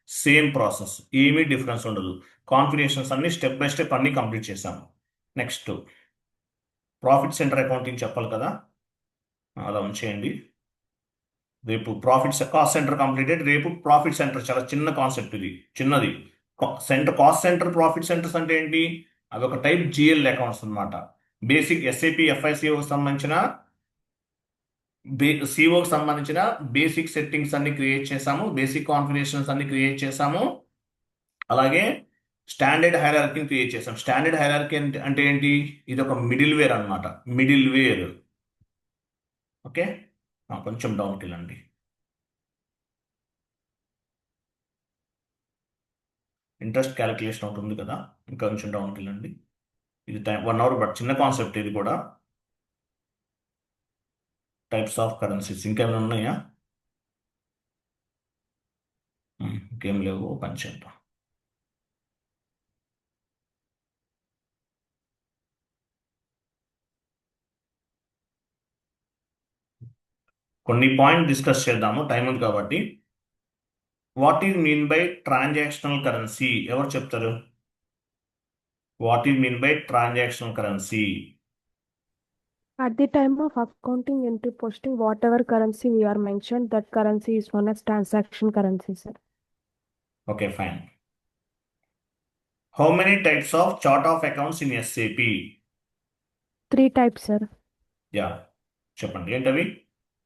సేమ్ ప్రాసెస్, ఏమీ డిఫరెన్స్ ఉండదు. కాన్ఫిగరేషన్స్ అన్ని స్టెప్ బై స్టెప్ అన్ని కంప్లీట్ చేశాము. నెక్స్ట్ ప్రాఫిట్ సెంటర్ అకౌంటింగ్ చెప్పాలి కదా, అలా ఉంచేయండి. రేపు కాస్ట్ సెంటర్ కంప్లీటెడ్, రేపు ప్రాఫిట్ సెంటర్. చాలా చిన్న కాన్సెప్ట్ ఇది, చిన్నది. కాస్ట్ సెంటర్ ప్రాఫిట్ సెంటర్స్ అంటే ఏంటి? అదొక టైప్ జిఎల్ అకౌంట్స్ అన్నమాట. బేసిక్ ఎస్ఏపి ఎఫ్ఐసిఓకి సంబంధించిన సిఓకి సంబంధించిన బేసిక్ సెట్టింగ్స్ అన్ని క్రియేట్ చేసాము, బేసిక్ కాన్ఫిగరేషన్స్ అన్ని క్రియేట్ చేసాము. అలాగే స్టాండర్డ్ హైరార్కీని క్రియేట్ చేసాం. స్టాండర్డ్ హైరార్కీ అంటే ఏంటి? ఇది ఒక మిడిల్ వేర్ అనమాట, మిడిల్ వేర్. ఓకే, కొంచెం డౌన్కి వెళ్ళండి. ఇంట్రెస్ట్ క్యాలిక్యులేషన్ ఒకటి ఉంది కదా, ఇంకా కొంచెం డౌన్కి వెళ్ళండి. ఇది 1 hour, బట్ చిన్న కాన్సెప్ట్ ఇది కూడా. టైప్స్ ఆఫ్ కరెన్సీస్ ఇంకా ఏమైనా ఉన్నాయా? ఇంకేం లేవు, పని చేద్దాం. కొన్ని పాయింట్ డిస్కస్ చేద్దాము, టైం ఉంది కాబట్టి. What is mean by transactional currency? ఎవరు చెప్తారు? What is mean by transactional currency? At the time of accounting entry posting, whatever currency we are mentioned, that currency is known as transaction currency, sir. Okay, fine. How many types of chart of accounts in SAP? 3 types, sir. Yeah, చెప్పండి ఏంటవి?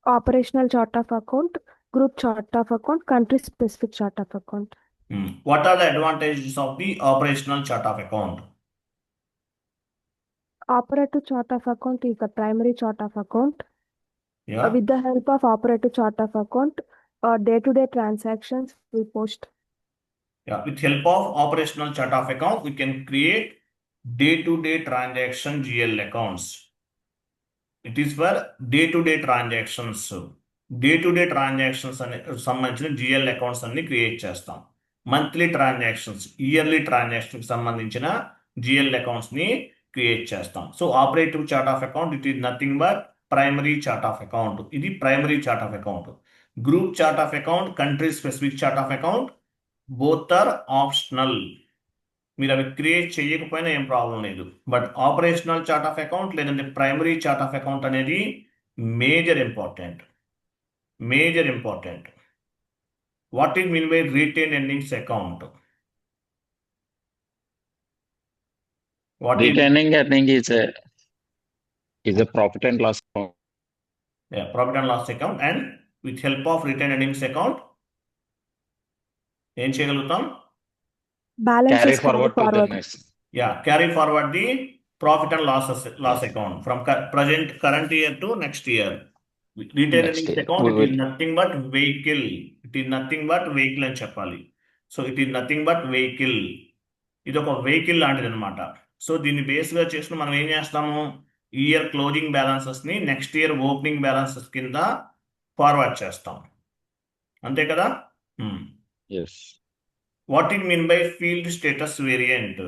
Operational chart of account, group chart of account, country specific chart of account. What are the advantages of the operational chart of account? Operative chart of account is the primary chart of account. Yeah, With the help of operative chart of account, day-to-day transactions we post. yeah, with help of operational chart of account we can create day-to-day transaction GL accounts. It is for day-to-day transactions. Day-to-day transactions అనే సంబంధించిన GL accounts అన్ని create చేస్తాం. Monthly transactions, yearly transactions సంబంధించిన GL accounts ని create చేస్తాం. So operative chart of account, it is nothing but primary chart of account. ఇది primary chart of account. Group chart of account, country specific chart of account, both are optional. మీరు అవి create చేయకపోయినా ఏం problem లేదు. But operational chart of account లేదంటే primary chart of account అనేది major important. Major important. What is mean by retain earnings account? What is Retaining earning is a profit and loss account. Profit and loss account? And with help of retain earnings account ఏం చేయగలుగుతాం? Balances Carry forward to the forward. next. Carry forward the profit and loss account from current year to next year. Retail Next earnings year. account, We it is will. nothing but vehicle. It is nothing but vehicle అని చెప్పాలి. So it is nothing but vehicle. ఇది ఒక vehicle లాంటిది అనమాట. So దీన్ని బేస్గా చేసుకుని మనం ఏం చేస్తాము? ఇయర్ క్లోజింగ్ బ్యాలెన్సెస్ ని నెక్స్ట్ ఇయర్ ఓపెనింగ్ బ్యాలెన్సెస్ కింద ఫార్వర్డ్ చేస్తాం, అంతే కదా? Yes. What is mean by field status variant?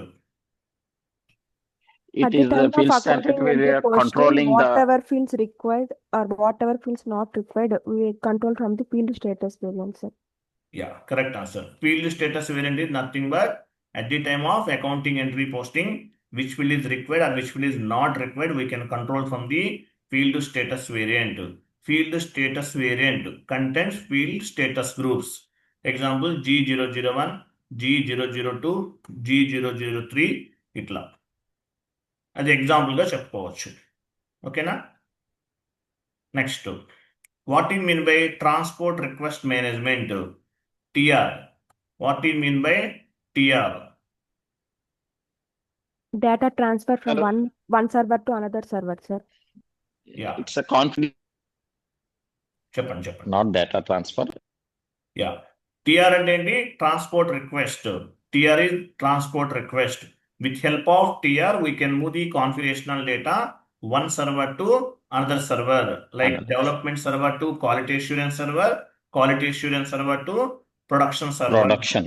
At It the is time a of field accounting static where entry we are posting, controlling the. whatever fields required or whatever fields not required, we control from the field status variant, sir. Yeah, correct answer. Field status variant is nothing but at the time of accounting entry posting, which field is required or which field is not required, we can control from the field status variant. Field status variant contains field status groups. Example G001, G002, G003 ఇట్లా. అది ఎగ్జాంపుల్గా చెప్పుకోవచ్చు. ఓకేనా? Next What do you mean by transport request management? TR. What do you mean by TR? Data transfer from Sir, one server to another server, sir. Yeah. it's a conflict, చెప్పండి not data transfer. Yeah TR అంటే ఏంటి transport request TR is transport request with help of TR we can move the configurational data one server to another server like Another. Development server to quality assurance server to production Production.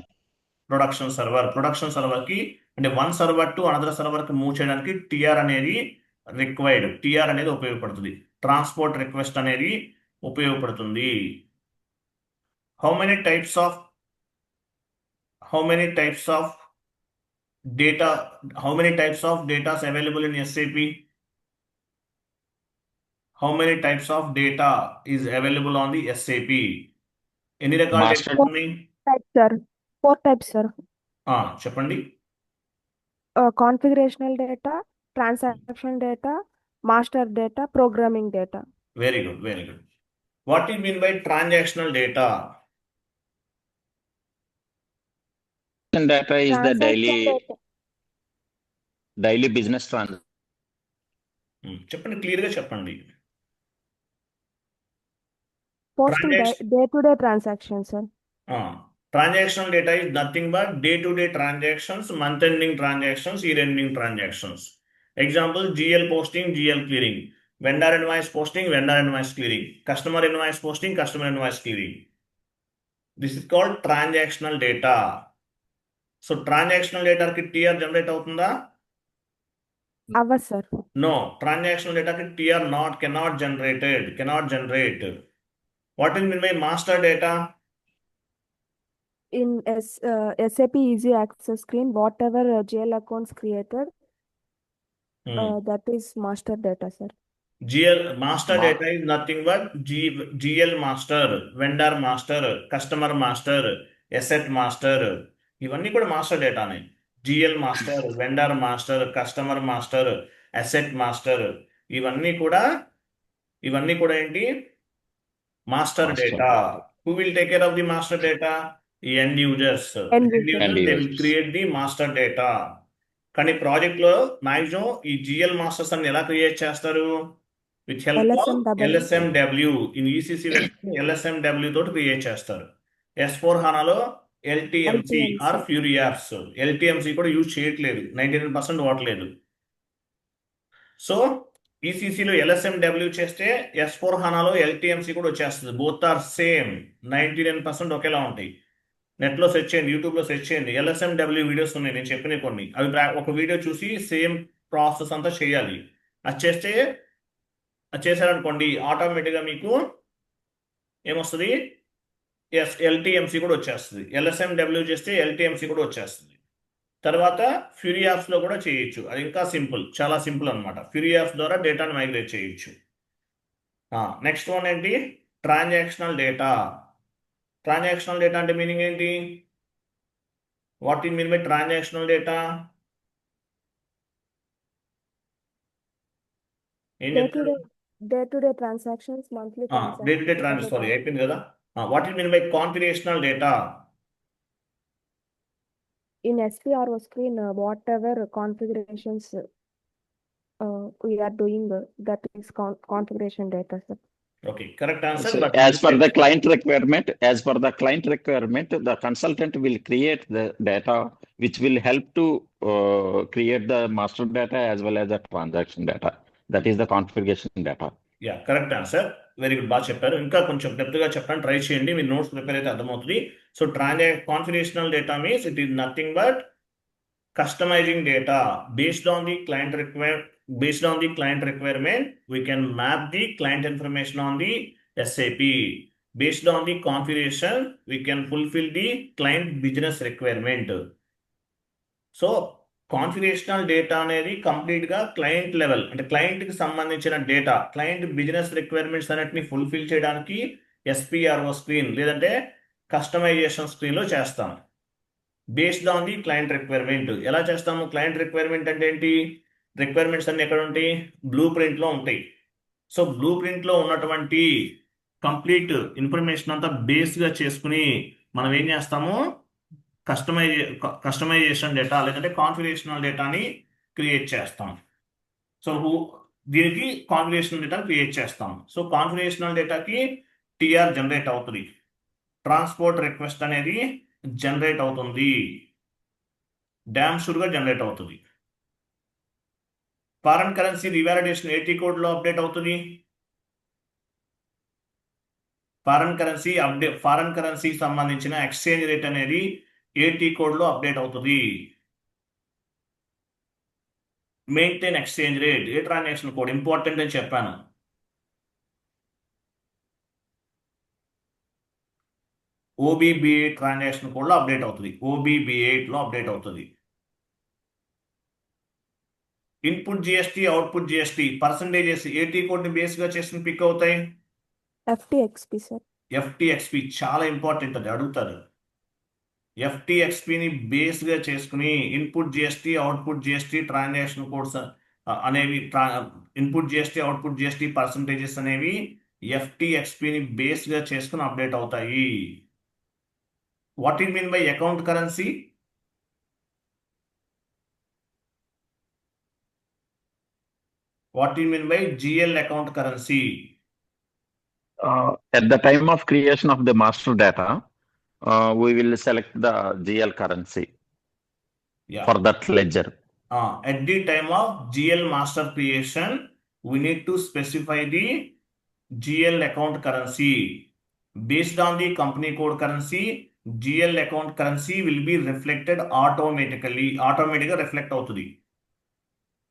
Production server కి అంటే one server to another server కి move చేయడానికి TR అనేది required TR అనేది ఉపయోగపడుతుంది transport request అనేది ఉపయోగపడుతుంది how many types of data is available in SAP? How many types of data is available on the SAP? ఎన్ని రకాల Master- డేటా ఉన్నాయి Types, sir. 4 types, sir. చెప్పండి Configurational data, transaction data, master data, programming data. Very good what you mean by transactional data Data is the Transaction data. daily business transaction. చెప్పండి clear గా చెప్పండి Posting Transaction- day-to-day transactions, sir. Transactional data is nothing but day-to-day transactions, month-ending transactions, year-ending transactions. Example, GL posting, GL clearing. Vendor invoice posting, vendor invoice clearing. Customer invoice posting, customer invoice clearing. This is called transactional data. So, transactional data ki TR generate అవుతుందా? Hours, sir. No, transactional data ki TR cannot generate. What is mean by master data? In SAP Easy Access screen, whatever GL accounts created, that is master data, sir. GL master Ma- data is nothing but GL master, vendor master, customer master, asset master. ఇవన్నీ కూడా master డేటానే GL master vendor master customer master asset master ఇవన్నీ కూడా ఏంటి master Master data data. Who will take care of the master data end users End they users. Will create the master data కానీ project లో maximum ఈ GL masters అన్ని ఎలా create చేస్తారు with help of LSMW. LSMW in ECC LSMW తోటి create చేస్తారు S4 హానాలో LTMC or LTMC. Fiori apps LTMC కూడా యూజ్ చేయట్లేదు 99% వాడలేదు సో ఈసీసీలో LSMW చేస్తే S4 హానాలో LTMC కూడా వచ్చేస్తుంది బోత్ ఆర్ సేమ్ 99% ఒకేలా ఉంటాయి నెట్లో సెర్చ్ చేయండి యూట్యూబ్లో సెర్చ్ చేయండి LSMW వీడియోస్ ఉన్నాయి నేను చెప్పిన కొన్ని అవి ఒక వీడియో చూసి సేమ్ ప్రాసెస్ అంతా చేయాలి అది చేశారనుకోండి ఆటోమేటిక్గా మీకు ఏమొస్తుంది ఎల్టీఎంసీ కూడా వచ్చేస్తుంది LSMW చేస్తే LTMC కూడా వచ్చేస్తుంది తర్వాత ఫ్యూరీ యాప్స్లో కూడా చేయొచ్చు అది ఇంకా సింపుల్ చాలా సింపుల్ అనమాట ఫ్యూరీ యాప్స్ ద్వారా డేటాను మైగ్రేట్ చేయొచ్చు నెక్స్ట్ వన్ ఏంటి ట్రాన్సాక్షనల్ డేటా అంటే మీనింగ్ ఏంటి what you mean by transactional data ఏం చెప్తారు Day-to-day transactions, monthly transactions. Day to day transaction sorry అయిపోయింది కదా what you mean by configurational data In SPRO screen, whatever configurations we are doing, that is configuration data, sir. Okay correct answer So, but as per the client requirement, the consultant will create the data which will help to create the master data as well as the transaction data. That is the configuration data. Yeah correct answer very good బాగా చెప్పారు ఇంకా కొంచెం డెప్త్గా చెప్పండి try చేయండి మీ notes prepare అయితే అర్థమవుతుంది so configurational data means it is nothing but customizing data based on the client requirement we can map the client information on the SAP based on the configuration we can fulfill the client business requirement so configurational data అనేది complete గా client level అంటే client కి సంబంధించిన data client business requirements అన్నిటిని fulfil చేయడానికి SPRO screen లేదంటే customisation screen లో చేస్తాం based on the client requirement ఎలా చేస్తాము క్లయింట్ రిక్వైర్మెంట్ అంటే ఏంటి రిక్వైర్మెంట్స్ అన్ని ఎక్కడ ఉంటాయి బ్లూ ప్రింట్ లో ఉంటాయి సో బ్లూ ప్రింట్ లో ఉన్నటువంటి కంప్లీట్ ఇన్ఫర్మేషన్ అంతా బేస్గా చేసుకుని మనం ఏం చేస్తాము, కస్టమైజేషన్ డేటా లేదంటే కాన్ఫిగరేషనల్ డేటాని క్రియేట్ చేస్తాం. సో దీనికి కాన్ఫిగరేషనల్ డేటా క్రియేట్ చేస్తాం. సో కాన్ఫిగరేషనల్ డేటాకి టిఆర్ జనరేట్ అవుతుంది, ట్రాన్స్పోర్ట్ రిక్వెస్ట్ అనేది జనరేట్ అవుతుంది, డ్యామ్ షూర్గా జనరేట్ అవుతుంది. ఫారెన్ కరెన్సీ రివాలిడేషన్ ఏటీ కోడ్లో అప్డేట్ అవుతుంది. ఫారెన్ కరెన్సీ సంబంధించిన ఎక్స్చేంజ్ రేట్ అనేది ఏటీ కోడ్లో అప్డేట్ అవుతుంది. మెయింటైన్ ఎక్స్చేంజ్ రేట్, ఏ ట్రాన్సాక్షన్ కోడ్ ఇంపార్టెంట్ అని చెప్పాను. ఓబీబీ ట్రాన్సాక్షన్ కోడ్లో అప్డేట్ అవుతుంది, OBB8లో అప్డేట్ అవుతుంది. Input GST, output GST percentages ఏటీ కోడ్ని బేస్గా చేసుకుని పిక్ అవుతాయి. FTXP, sir. ఎఫ్టిఎక్స్పి చాలా ఇంపార్టెంట్, అది అడుగుతారు. ఎఫ్టిఎక్స్పిని బేస్గా చేసుకుని input GST, output GST transaction codes అనేవి, input GST, output GST percentages అనేవి ఎఫ్టిఎక్స్పిని బేస్గా చేసుకుని అప్డేట్ అవుతాయి. What it mean by account currency? What it mean by GL account currency? At the time of creation of the master data, we will select the GL currency Yeah. for that ledger. At the time of GL master creation, we need to specify the GL account currency. Based on the company code currency, GL account currency will be reflected automatically reflect అవుతుంది.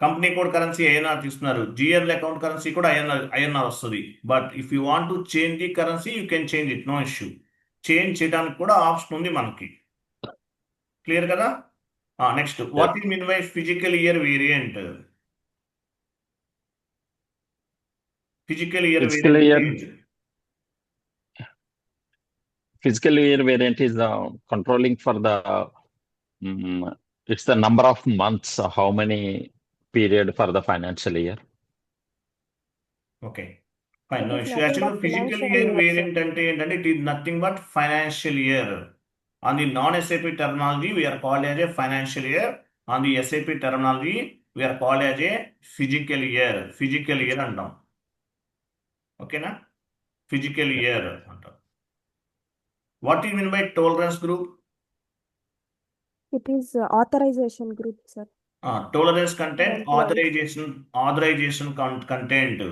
Company code currency INR తీసుకున్నారు, GL account currency కూడా INR వస్తుంది. But if you want to change the currency, you can change it, no issue. Change చేయడానికి కూడా option ఉంది మనకి. Clear కదా? Next, what it mean by physical year variant? Physical year Physical year- variant Fiscal year variant is controlling for the it's the number of months, how many period for the financial year. Okay, fine, It no is issue. nothing యాక్చువల్గా but physical financial year year, sir. Variant అంటే ఏంటంటే it is nothing but financial year. On the non SAP terminology we are called as a financial year. On the SAP terminology we are called as a physical year అంటాం. ఓకేనా? Physical year అంటాం. What you mean by tolerance group? It is authorization group, sir. Tolerance content, Employees. Authorization content.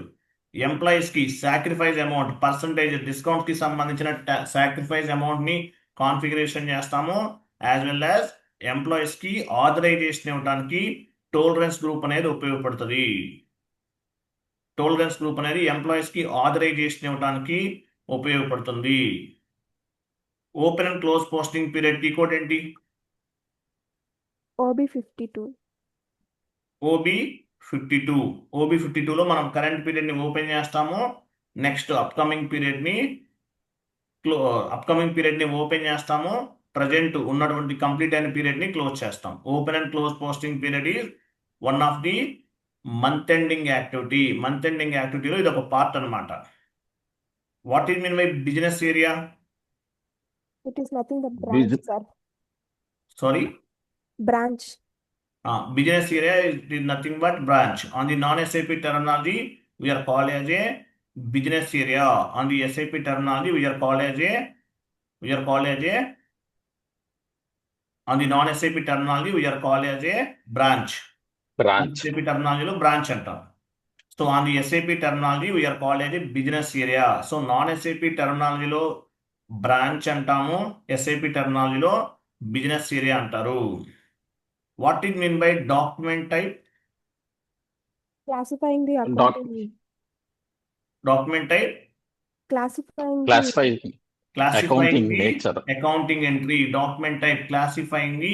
Employees కి sacrifice amount, percentage discount కి సంబంధించిన sacrifice amount ని configuration చేస్తాము. As well as employees కి authorization ఇవ్వడానికి tolerance group అనేది ఉపయోగపడుతుంది. Tolerance group అనేది ఎంప్లాయీస్ కి ఆథరైజేషన్ ఇవ్వడానికి ఉపయోగపడుతుంది. Open and close posting period కీ కోడ్ ఏంటి? OB52. OB52లో మనం కరెంట్ పీరియడ్ ని ఓపెన్ చేస్తాము. నెక్స్ట్ అప్కమింగ్ పీరియడ్ ని ఓపెన్ చేస్తాము. ప్రజెంట్ ఉన్నటువంటి కంప్లీట్ అయిన పీరియడ్ ని క్లోజ్ చేస్తాం. Open and close posting period is one of the month ending activity. Month ending యాక్టివిటీలో ఇది ఒక పార్ట్ అన్నమాట. What is mean by business area? It is nothing but branch, sir. Sorry, Branch. business area is nothing but branch. On the non-SAP terminology, we are called as a business area. On the SAP terminology, we are called as a on the non-SAP terminology, we are called as a branch. SAP terminology lo branch antam. So on the SAP terminology, we are called as a business area. So non-SAP terminology lo branch antamu, SAP terminology lo business area antaru. What it mean by document type? Classifying the accounting. Document type? Classifying Accounting the nature. accounting entry. Document type classifying the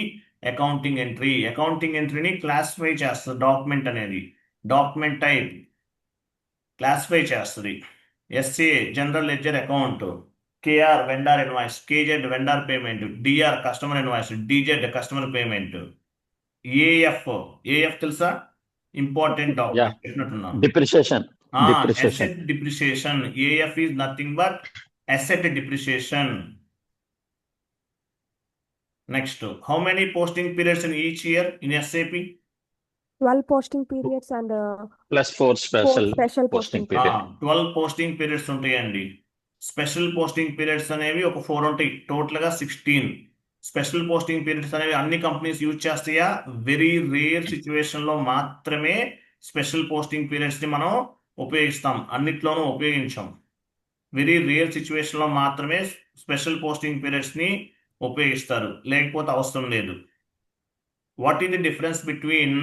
accounting entry. Accounting entry ni classify చేస్తుంది document అనేది. Document type classify చేస్తుంది. SA general ledger account, KR vendor invoice, KZ vendor payment, DR customer invoice, DZ customer payment. AF తెలుసా? Important document. Depreciation. Depreciation. Asset depreciation. AF is nothing but asset depreciation. Next, how many posting periods in each year in SAP? 12 posting periods and Plus 4 4 special special posting posting period. 12 posting periods ఉంటాయండి. Special posting periods అనేవి ఒక 4 ఉంటాయి, టోటల్గా 16. Special posting periods అనేవి అన్ని companies use చేస్తాయా? Very rare సిచ్యువేషన్లో మాత్రమే స్పెషల్ పోస్టింగ్ పీరియడ్స్ని మనం ఉపయోగిస్తాం, అన్నిట్లోనూ ఉపయోగించాం. వెరీ రేర్ సిచ్యువేషన్లో మాత్రమే స్పెషల్ పోస్టింగ్ పీరియడ్స్ని ఉపయోగిస్తారు, లేకపోతే అవసరం లేదు. What is the difference between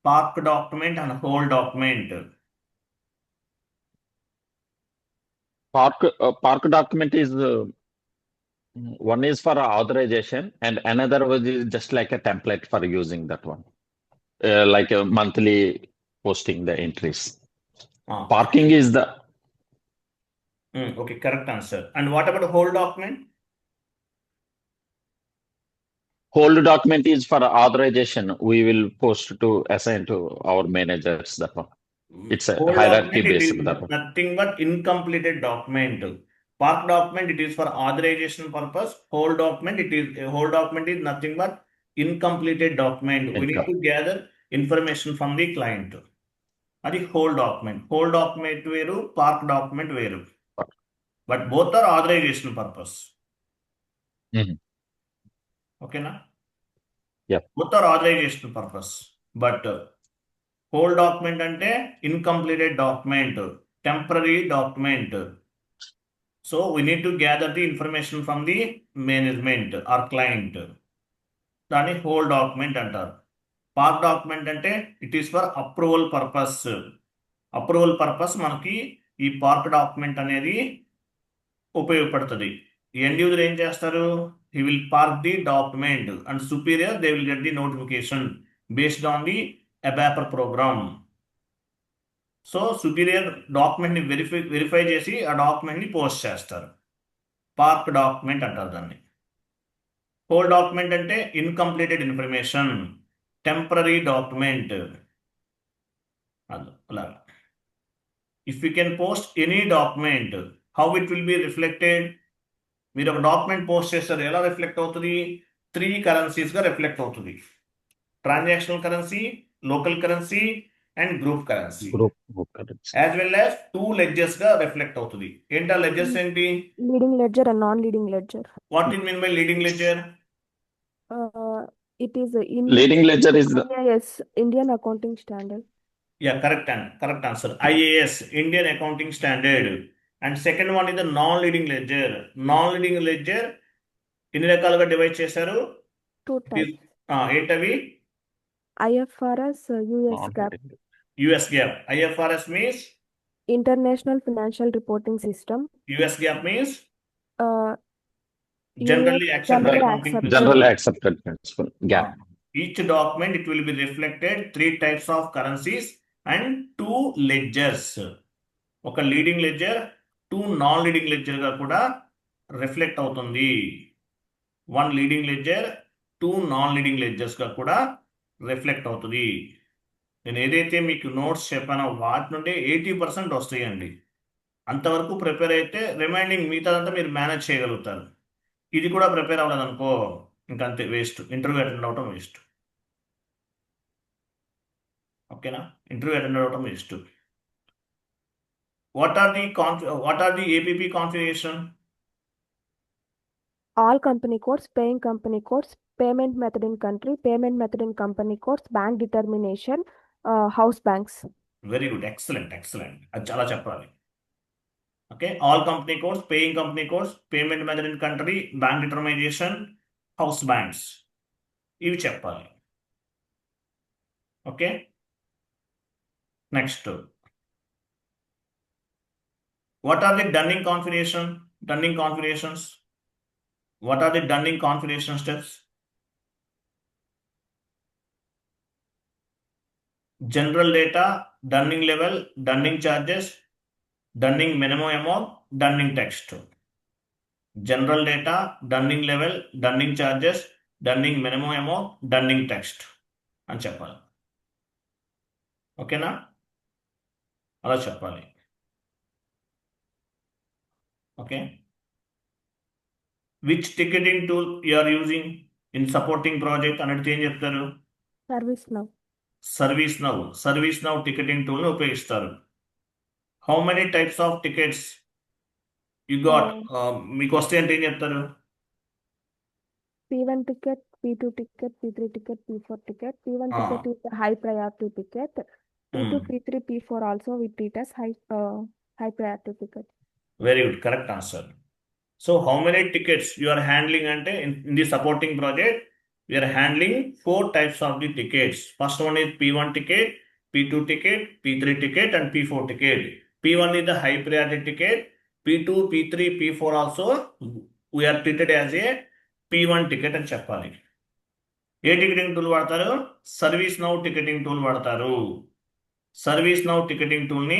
park document and whole document? Park document is one is for authorization and another was is just like a template for using that one, like a monthly posting the entries. Parking is the Okay, correct answer. And what about whole document? whole document is for authorization. We will post to assign to our managers that one. It's a Whole hierarchy document, it based is that one. nothing but incompleted document. Park document, it is for authorization purpose. Whole document is nothing but incompleted document. We need to gather information from the client. అది whole document. Whole document వేరు, park document వేరు. But both are authorization purpose. Mhm. ఓకేనా? Yeah. Both are authorization purpose. But whole document అంటే incomplete document, temporary document. So we need to gather the information from the management or client. దాన్ని whole document అంటారు. Park document అంటే it is for approval purpose. Approval purpose మనకి ఈ park document అనేది ఉపయోగపడుతుంది. End user ఏం చేస్తారు? He will park the document and superior they will get the notification based on the ABAPer program. So superior డాక్యుమెంట్ని verify చేసి ఆ డాక్యుమెంట్ని పోస్ట్ చేస్తారు. పార్క్ డాక్యుమెంట్ అంటారు దాన్ని. హోల్ డాక్యుమెంట్ అంటే ఇన్కంప్లీటెడ్ ఇన్ఫర్మేషన్, టెంపరరీ డాక్యుమెంట్. అలా if you can post any document, how it will be reflected? మీరు ఒక డాక్యుమెంట్ పోస్ట్ చేస్తారు, ఎలా రిఫ్లెక్ట్ అవుతుంది? 3 కరెన్సీస్గా రిఫ్లెక్ట్ అవుతుంది. Transactional currency, local currency and group currency, Group currency. As well as 2 లెడ్జెస్గా రిఫ్లెక్ట్ అవుతుంది. ఏంటా లెడ్జెస్ ఏంటి? leading ledger and non-leading ledger. What in mean by leading ledger? It is in Leading ledger is the IAS, Indian Accounting Standard. Yeah, correct answer. IAS, Indian Accounting Standard. And second one is the non-leading ledger. Non-leading ledger ఎన్ని రకాలుగా divide చేశారు? 2 types. ఏంటవి? IFRS, US GAAP. non-leading. US GAAP. IFRS means International Financial Reporting System. US GAAP means Uh, generally US accepted generally accounting accepted. Generally accepted principle. Gap. Each document it will be reflected 3 types of currencies and 2 ledgers. ఒక leading ledger, 2 non leading ledger గా కూడా reflect అవుతుంది. 1 leading ledger, 2 non leading ledgers గా కూడా reflect అవుతుంది. నేను ఏదైతే మీకు నోట్స్ చెప్పానో వాటి నుండి 80% వస్తాయండి. అంతవరకు ప్రిపేర్ అయితే రిమైనింగ్ మిగతాదంతా మీరు మేనేజ్ చేయగలుగుతారు. ఇది కూడా ప్రిపేర్ అవ్వలేదనుకో ఇంకంతే, వేస్ట్. ఇంటర్వ్యూ అటెండ్ అవటం వేస్ట్. ఓకేనా? ఇంటర్వ్యూ అటెండ్ అవటం waste. What are the APP configuration? All company codes, paying company codes, payment method in country, payment method in company codes, bank determination, house banks. Very good, excellent. అది చాలా చెప్పాలి. Okay, all company codes, paying company codes, payment method in country, bank determination, house banks, ఇవి చెప్పాలి. Okay, next, what are the Dunning configurations? What are the Dunning configuration steps? General data, Dunning level, Dunning charges, Dunning minimum amount, Dunning text. General data, Dunning level, Dunning charges, Dunning minimum amount, Dunning text అని చెప్పాలి. ఓకేనా? అలా చెప్పాలి. Okay, which ticketing tool you are using in supporting project అనేది ఏం చెప్తారు? Service now. Service now ticketing టూల్ని ఉపయోగిస్తారు. How many types of tickets you got? మీకు వస్తే అంటే ఏం చెప్తారు? P1 ticket, P2 ticket, P3 ticket, P4 ticket. P1 Ah. ticket is the high priority ticket. P2, Hmm. P3, P4 also we treat as high priority ticket. Very good, correct answer. So how many tickets you are handling ante in the supporting project? We are handling 4 types of the tickets. First one is P1 ticket, P2 ticket, P3 ticket and P4 ticket. P1 is the high priority ticket. P2, P3, P4 also we are treated as a P1 ticket అని చెప్పాలి. ఏ ticketing tool వాడతారు? Service now ticketing tool వాడతారు. Service now ticketing టూల్ని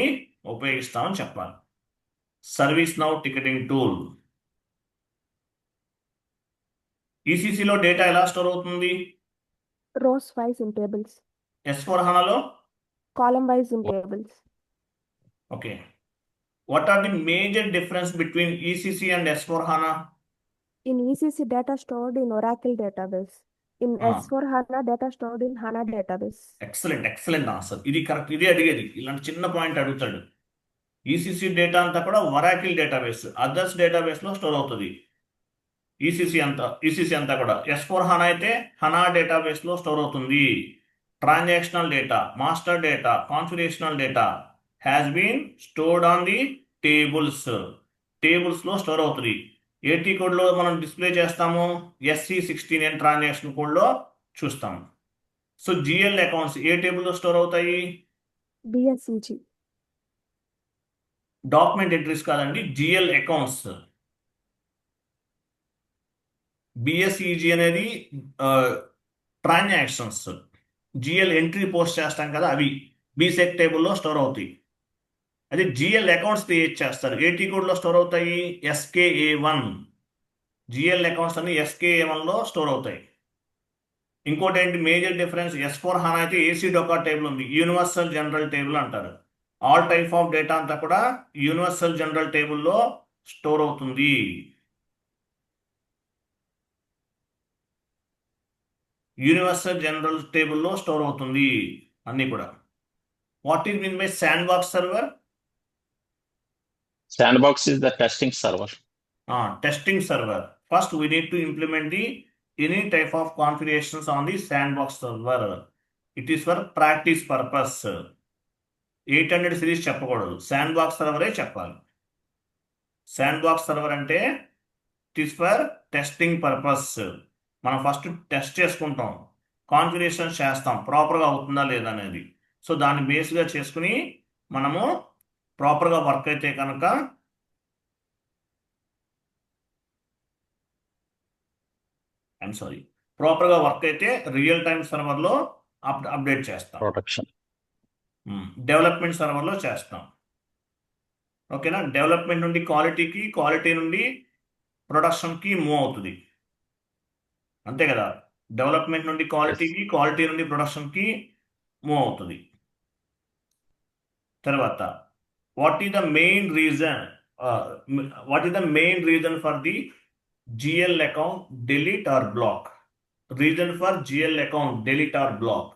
ఉపయోగిస్తామని చెప్పాలి. Service now ticketing tool. ఈసీసీలో data ఎలా స్టోర్ అవుతుంది? Rows wise in tables. S/4HANAలో Column wise in tables. Okay. What are the major difference between ECC and S/4HANA? In ECC, data stored in Oracle database. In Ah. S/4HANA, data stored in HANA database. Excellent answer. ఇది correct, ఇదే అడిగేది. ఇలాంటి చిన్న point అడుగుతాడు. ECC data అంతా కూడా Oracle database, others డేటాబేస్లో store అవుతుంది. ఈసీసీ అంతా కూడా. S/4HANA అయితే హనా డేటాబేస్లో స్టోర్ అవుతుంది. Transactional data, master data, configurational data has been stored on the టేబుల్స్లో స్టోర్ అవుతుంది. ఏటీ కోడ్లో మనం డిస్ప్లే చేస్తాము, SC16N ట్రాన్సాక్షన్ కోడ్లో చూస్తాము. సో జిఎల్ అకౌంట్స్ ఏ టేబుల్లో స్టోర్ అవుతాయి? BSEG. డాక్యుమెంట్ ఎంట్రీస్ కాదండి, జిఎల్ అకౌంట్స్. బిఎస్ఈజీ అనేది ట్రాన్సాక్షన్స్. జిఎల్ ఎంట్రీ పోస్ట్ చేస్తాం కదా, అవి బీసెక్ టేబుల్లో స్టోర్ అవుతాయి. అదే జిఎల్ అకౌంట్స్ క్రియేట్ చేస్తారు, ఏటీ కోడ్లో స్టోర్ అవుతాయి, SKA1. జిఎల్ అకౌంట్స్ అన్ని SKA1లో స్టోర్ అవుతాయి. ఇంకోటి ఏంటి మేజర్ డిఫరెన్స్? S/4HANA అయితే ఏసీ డొకా టేబుల్ ఉంది, యూనివర్సల్ జనరల్ టేబుల్ అంటారు. ఆల్ టైప్ ఆఫ్ డేటా అంతా కూడా యూనివర్సల్ జనరల్ టేబుల్లో స్టోర్ అవుతుంది. యూనివర్సల్ జనరల్ టేబుల్లో స్టోర్ అవుతుంది అన్ని కూడా. What is mean by sand box server? Sandbox is the testing server. Testing server. First we need to implement the any type of configurations on the sandbox server. It is for practice purpose. 800 series చెప్పకూడదు, sand box సర్వరే చెప్పాలి. Sand box server అంటే it is for testing purpose. మనం first test చేసుకుంటాం, configuration చేస్తాం ప్రాపర్గా అవుతుందా లేదా అనేది. సో దాన్ని బేస్గా చేసుకుని మనము ప్రాపర్గా వర్క్ అయితే కనుక ప్రాపర్గా వర్క్ అయితే రియల్ టైమ్ సర్వర్లో అప్డేట్ చేస్తాం, Protection. డెవలప్మెంట్ సర్వర్లో చేస్తాం. ఓకేనా? డెవలప్మెంట్ నుండి క్వాలిటీకి, క్వాలిటీ నుండి ప్రొడక్షన్కి మూవ్ అవుతుంది, అంతే కదా? డెవలప్మెంట్ నుండి క్వాలిటీకి, క్వాలిటీ నుండి ప్రొడక్షన్కి మూవ్ అవుతుంది. తర్వాత what is the main reason for the GL account delete or block? Reason for GL account delete or block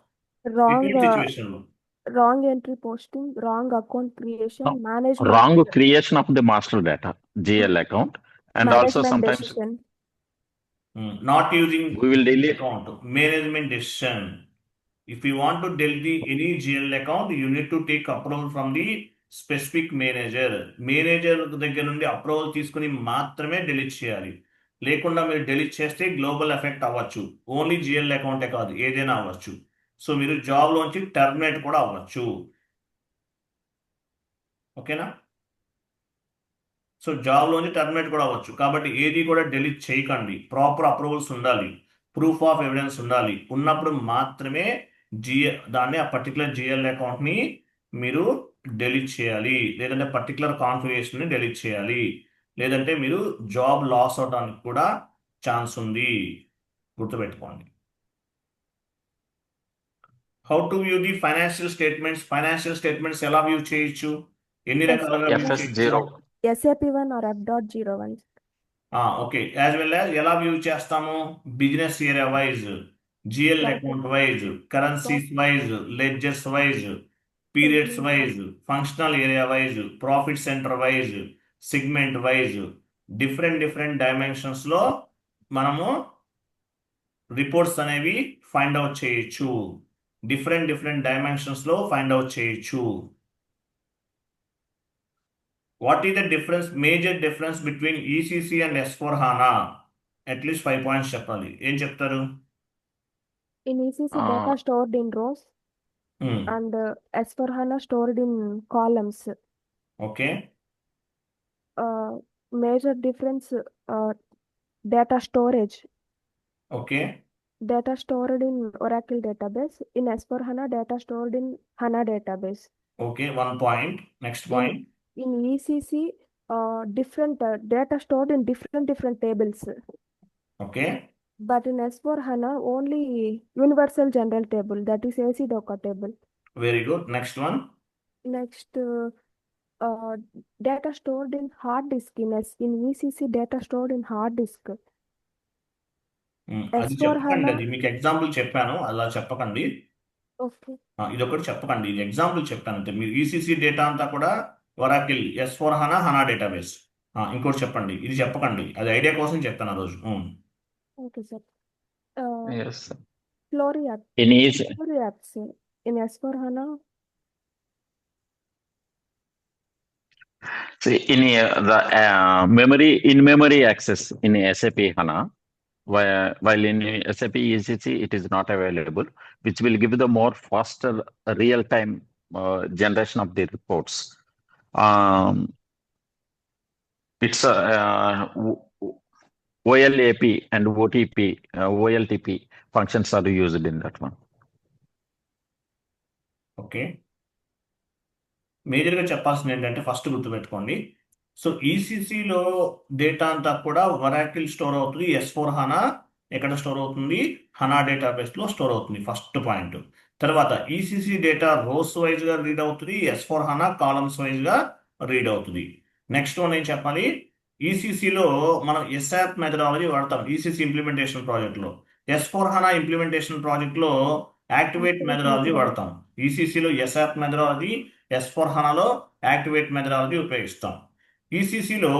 situation లో Wrong entry posting, wrong account creation, No, management. Wrong creation of the master data, GL account, and also management sometimes decision. not using we will delete. account, management decision. If you want to delete any GL account, you need to take approval from the specific manager. Manager దగ్గర నుండి approval తీసుకుని మాత్రమే delete చేయాలి. లేకుండా మీరు delete చేస్తే global effect అవ్వచ్చు. Only GL అకౌంటే కాదు, ఏదైనా అవ్వచ్చు. సో మీరు జాబ్లోంచి టర్మినేట్ కూడా అవ్వచ్చు. ఓకేనా? సో జాబ్లోంచి టర్మినేట్ కూడా అవ్వచ్చు. కాబట్టి ఏది కూడా డిలీట్ చేయకండి. ప్రాపర్ అప్రూవల్స్ ఉండాలి, ప్రూఫ్ ఆఫ్ ఎవిడెన్స్ ఉండాలి. ఉన్నప్పుడు మాత్రమే దాన్ని ఆ పర్టికులర్ జిఎల్ అకౌంట్ని మీరు డిలీట్ చేయాలి, లేదంటే పర్టికులర్ కాన్ఫిగరేషన్ని డిలీట్ చేయాలి. లేదంటే మీరు జాబ్ లాస్ అవడానికి కూడా ఛాన్స్ ఉంది, గుర్తుపెట్టుకోండి. How to view the financial statements ఎలా వ్యూ చేయొచ్చు, ఎన్ని రకాలుగా వ్యూ చేయొచ్చు? FS0. SAP1 or F.01. Okay, as well as ఎలా వ్యూ చేస్తాము, business area wise, GL Profit. Account wise, currencies wise, ledgers wise, periods wise, functional area wise, profit centre wise, segment wise, different dimensions లో మనము reports అనేవి find out చేయొచ్చు. Different dimensions లో find out చేయొచ్చు. What is the difference, major difference between ECC and S4HANA? At least 5 points చెప్పాలి. ఏం చెప్తారు? In ECC, data stored in rows and S4HANA stored in columns. Okay, Major difference, data storage. Okay, Data stored in Oracle database. In S4HANA, data stored in HANA database. Okay, 1 point. Next point. In ECC, different data stored in different tables. Okay, But in S4HANA, only universal general table, that is AC Docker table. Very good. Next one. Next, data stored in hard disk. In ECC, data stored in hard disk. అది S4 చెప్పకండి, HANA. అది మీకు example చెప్పాను, అలా చెప్పకండి. Okay. ఇది ఒకటి చెప్పకండి, ఇది ఎగ్జాంపుల్ చెప్పాను అంతే. మీరు ఈసీసీ డేటా అంతా కూడా ఒరాకిల్, S4HANA, HANA డేటాబేస్. ఇంకోటి చెప్పండి, ఇది చెప్పకండి, అది ఐడియా కోసం చెప్పాను ఆ రోజు. Okay, sir. Yes. Floriat. In each, Floriats in S4HANA. see, in the memory access in SAP HANA, while in SAP ECC it is not available, which will give the more faster real-time generation of the reports. It's OLAP and OTP, OLTP functions are used in that one. Okay, మేజర్గా చెప్పాల్సింది ఏంటంటే first గుర్తుపెట్టుకోండి. So ఈసీసీలో data అంతా కూడా Oracle store అవుతుంది, S4HANA ఎక్కడ store అవుతుంది, HANA డేటాబేస్లో స్టోర్ అవుతుంది. First point. తర్వాత ఈసీసీ డేటా రోస్ వైజ్గా రీడ్ అవుతుంది, S4HANA కాలమ్స్ వైజ్గా రీడ్ అవుతుంది. నెక్స్ట్ వన్ ఏం చెప్పాలి, ఈసీసీలో మనం ఎస్ఆప్ మెథడాలజీ వాడతాం ఈసీసీ ఇంప్లిమెంటేషన్ ప్రాజెక్ట్లో. S4HANA ఇంప్లిమెంటేషన్ ప్రాజెక్ట్లో యాక్టివేట్ మెథడాలజీ వాడతాం. ఈసీసీలో ఎస్ఆప్ మెథడాలజీ, S4HANAలో యాక్టివేట్ మెథడాలజీ ఉపయోగిస్తాం. ఈసీసీలో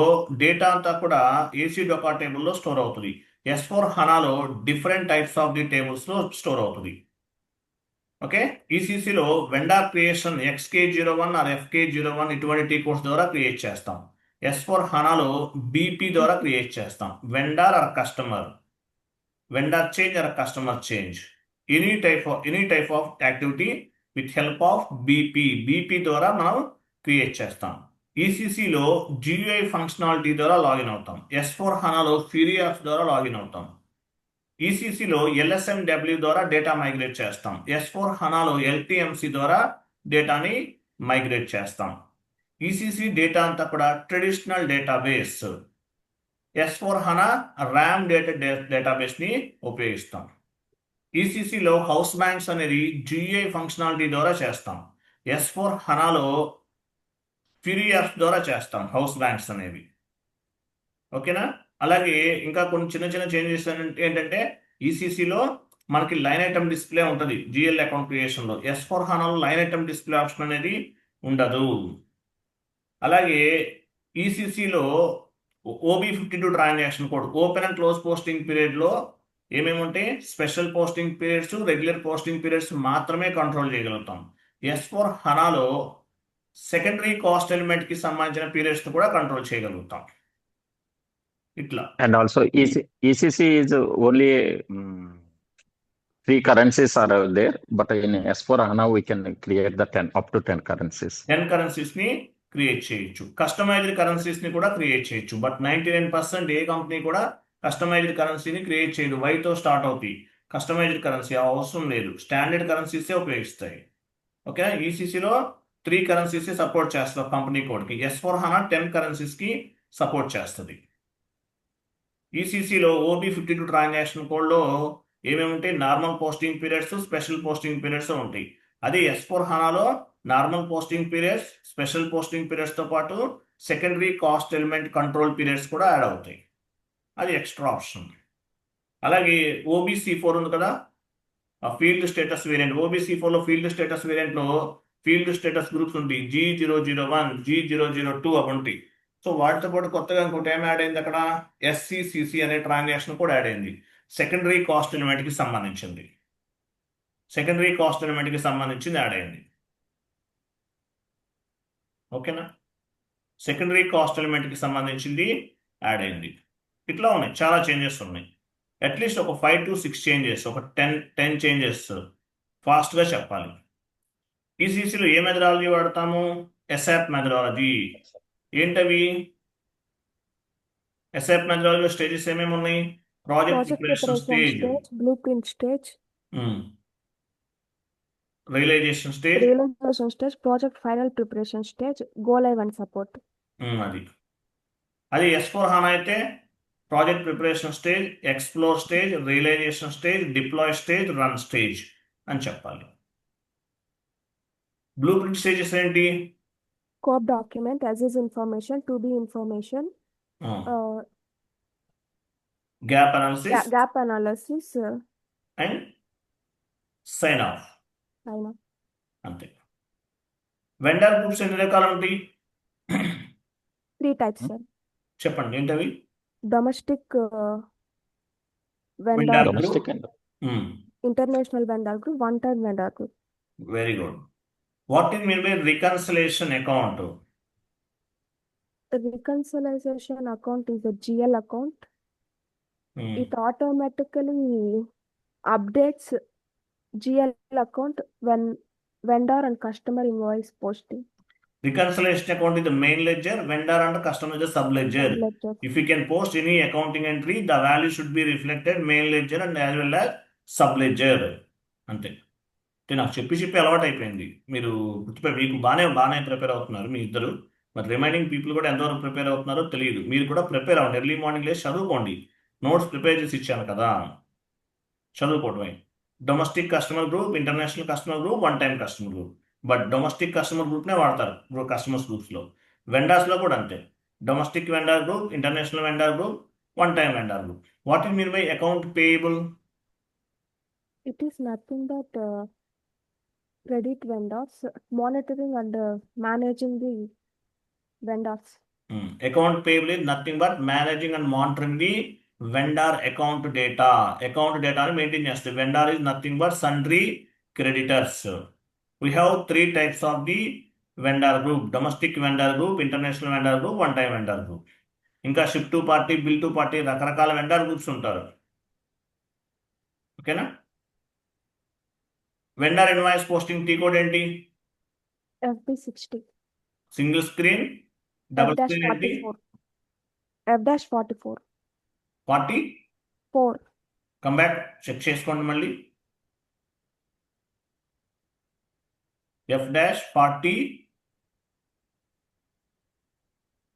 డేటా అంతా కూడా ఏసీ డొకా టేబుల్లో స్టోర్ అవుతుంది. S4HANAలో డిఫరెంట్ టైప్స్ ఆఫ్ ది టేబుల్స్లో స్టోర్ అవుతుంది. ఓకే, ఈసీసీలో vendor creation XK01 or FK01 ఇటువంటి టీ కోడ్స్ ద్వారా క్రియేట్ చేస్తాం. S4HANAలో బీపీ ద్వారా క్రియేట్ చేస్తాం. Vendor or customer, vendor change or customer change, any type of activity with help of BP ద్వారా మనం క్రియేట్ చేస్తాం. ఈసీసీలో GUI ఫంక్షనాలిటీ ద్వారా లాగిన్ అవుతాం. S4HANAలో ఫిరియాస్ ద్వారా లాగిన్ అవుతాం. ఈసీసీలో LSMW ద్వారా డేటా మైగ్రేట్ చేస్తాం. S4HANAలో LTMC ద్వారా డేటాని మైగ్రేట్ చేస్తాం. ఈసీసీ డేటా అంతా కూడా ట్రెడిషనల్ డేటాబేస్, S4HANA ర్యామ్ డేటాబేస్ని ఉపయోగిస్తాం. ఈసీసీలో హౌస్ బ్యాంక్స్ అనేది GUI ఫంక్షనాలిటీ ద్వారా చేస్తాం. S4HANAలో ఫిరియాస్ ద్వారా చేస్తాం హౌస్ బ్యాంక్స్ అనేవి. ఓకేనా? అలాగే ఇంకా కొన్ని చిన్న చేంజెస్ ఏంటంటే ఈసీసీలో మనకి లైన్ ఐటమ్ డిస్ప్లే ఉంటుంది GL అకౌంట్ క్రియేషన్లో. S4HANAలో లైన్ ఐటమ్ డిస్ప్లే ఆప్షన్ అనేది ఉండదు. అలాగే ఈసీసీలో OB52 transaction code, open and close posting పీరియడ్లో ఏమేమి ఉంటాయి, special posting periods, regular posting periods మాత్రమే కంట్రోల్ చేయగలుగుతాం. S4HANAలో సెకండరీ కాస్ట్ ఎలిమెంట్ కి సంబంధించిన పీరియడ్స్ కూడా కంట్రోల్ చేయగలుగుతాం. ఇట్లా. And also ECC is only 3 currencies are there, but in S4HANA we can create the 10 up to 10 currencies. 10 currencies ని create చేయొచ్చు. కస్టమైజ్డ్ కరెన్సీస్ ని కూడా క్రియేట్ చేయొచ్చు. బట్ 99% ఏ కంపెనీ కూడా కస్టమైజ్డ్ కరెన్సీని క్రియేట్ చేయదు. వైతో స్టార్ట్ అవుతాయి. కస్టమైజ్డ్ కరెన్సీ అవసరం లేదు, స్టాండర్డ్ కరెన్సీసే ఉపయోగిస్తాయి. ఓకేనా? ఈసీసీలో 3 కరెన్సీస్ సపోర్ట్ చేస్తారు కంపెనీ కోడ్కి. S4HANA 10 కరెన్సీస్ కి సపోర్ట్ చేస్తుంది. ఈసీసీలో OB52 ట్రాన్సాక్షన్ కోడ్లో ఏమేమి ఉంటాయి? Normal posting periods, special posting periods ఉంటాయి. అదే S/4HANAలో normal posting periods, special posting పీరియడ్స్తో పాటు secondary cost element control periods కూడా యాడ్ అవుతాయి. అది ఎక్స్ట్రా ఆప్షన్. అలాగే OBC4 ఉంది కదా, ఆ ఫీల్డ్ స్టేటస్ వేరియంట్. OBC4లో ఫీల్డ్ స్టేటస్ వేరియంట్లో ఫీల్డ్ స్టేటస్ గ్రూప్స్ ఉంటాయి. G001, G002 అవి ఉంటాయి. సో వాటితో పాటు కొత్తగా ఇంకోటి ఏం యాడ్ అయింది అక్కడ? SCCC అనే ట్రాన్సాక్షన్ కూడా యాడ్ అయింది. సెకండరీ కాస్ట్ ఎలిమెంట్కి సంబంధించింది. సెకండరీ కాస్ట్ ఎలిమెంట్కి సంబంధించింది యాడ్ అయింది. ఓకేనా? సెకండరీ కాస్ట్ ఎలిమెంట్కి సంబంధించింది యాడ్ అయింది. ఇట్లా ఉన్నాయి, చాలా చేంజెస్ ఉన్నాయి. అట్లీస్ట్ ఒక 5 to 6 చేంజెస్, ఒక 10 చేంజెస్ ఫాస్ట్గా చెప్పాలి. ఈసీసీలో ఏ మెథడాలజీ వాడతాము? ASAP methodology. ఏంటవి? ఎస్ఆప్ మెథడాలజీలో స్టేజెస్ ఏమేమి ఉన్నాయి? Project Project preparation preparation stage, stage, blueprint stage, realization stage, realization stage, project final preparation stage, go live and support. అది S/4HANA అయితే project preparation stage, explore stage, realization stage, deploy stage, run stage అని చెప్పాలి. Blueprint stages ఏంటి? Scope document, as is information, to be information, gap analysis gap analysis, and sign off. I know. అంతే. Vendor groups ఎన్ని రకాలు ఉంటాయి? 3 types, sir. చెప్పండి ఏంటవి? Domestic vendor Vendor group, Domestic and international vendor group, one-time vendor group. Very good. What is mean by reconciliation account? The reconciliation account is a GL account. It automatically updates GL account when vendor and customer invoice posting. Reconciliation account is the main ledger, vendor and customer is the sub ledger. Ledger. If you can post any accounting entry, the value should be reflected main ledger and as well as sub ledger. అంతే. అంటే నాకు చెప్పి అలవాటు అయిపోయింది. మీరు మీకు బాగానే prepare అవుతున్నారు మీ ఇద్దరు. మరి రిమైనింగ్ పీపుల్ కూడా ఎంతవరకు ప్రిపేర్ అవుతున్నారో తెలియదు. మీరు కూడా ప్రిపేర్ అవ్వండి. ఎర్లీ మార్నింగ్ లేసి చదువుకోండి. నోట్స్ ప్రిపేర్ చేసి ఇచ్చాను కదా, చదువుకోవడమే. Domestic customer group, international customer group, one time customer group. But domestic customer గ్రూప్నే వాడతారు కస్టమర్స్ గ్రూప్స్లో. వెండర్స్లో కూడా అంతే. Domestic vendor group, international vendor group, one time vendor group. What is mean by account payable? It is nothing but credit vendors, monitoring and managing the vendors. Account payable is nothing but managing and monitoring the vendor account data. Account data ni maintain chestadu. Vendor is nothing but sundry creditors. We have 3 types of the vendor group: domestic vendor group, international vendor group, one time vendor group. ఇంకా ship to party, bill to party, రకరకాల vendor groups ఉంటారు. ఓకేనా? Vendor invoice posting T code ఏంటి? FB60. Single screen, double screen ఏంటి? F-44. 40. 4. Come back check చేసుకోండి మళ్ళీ. F-40.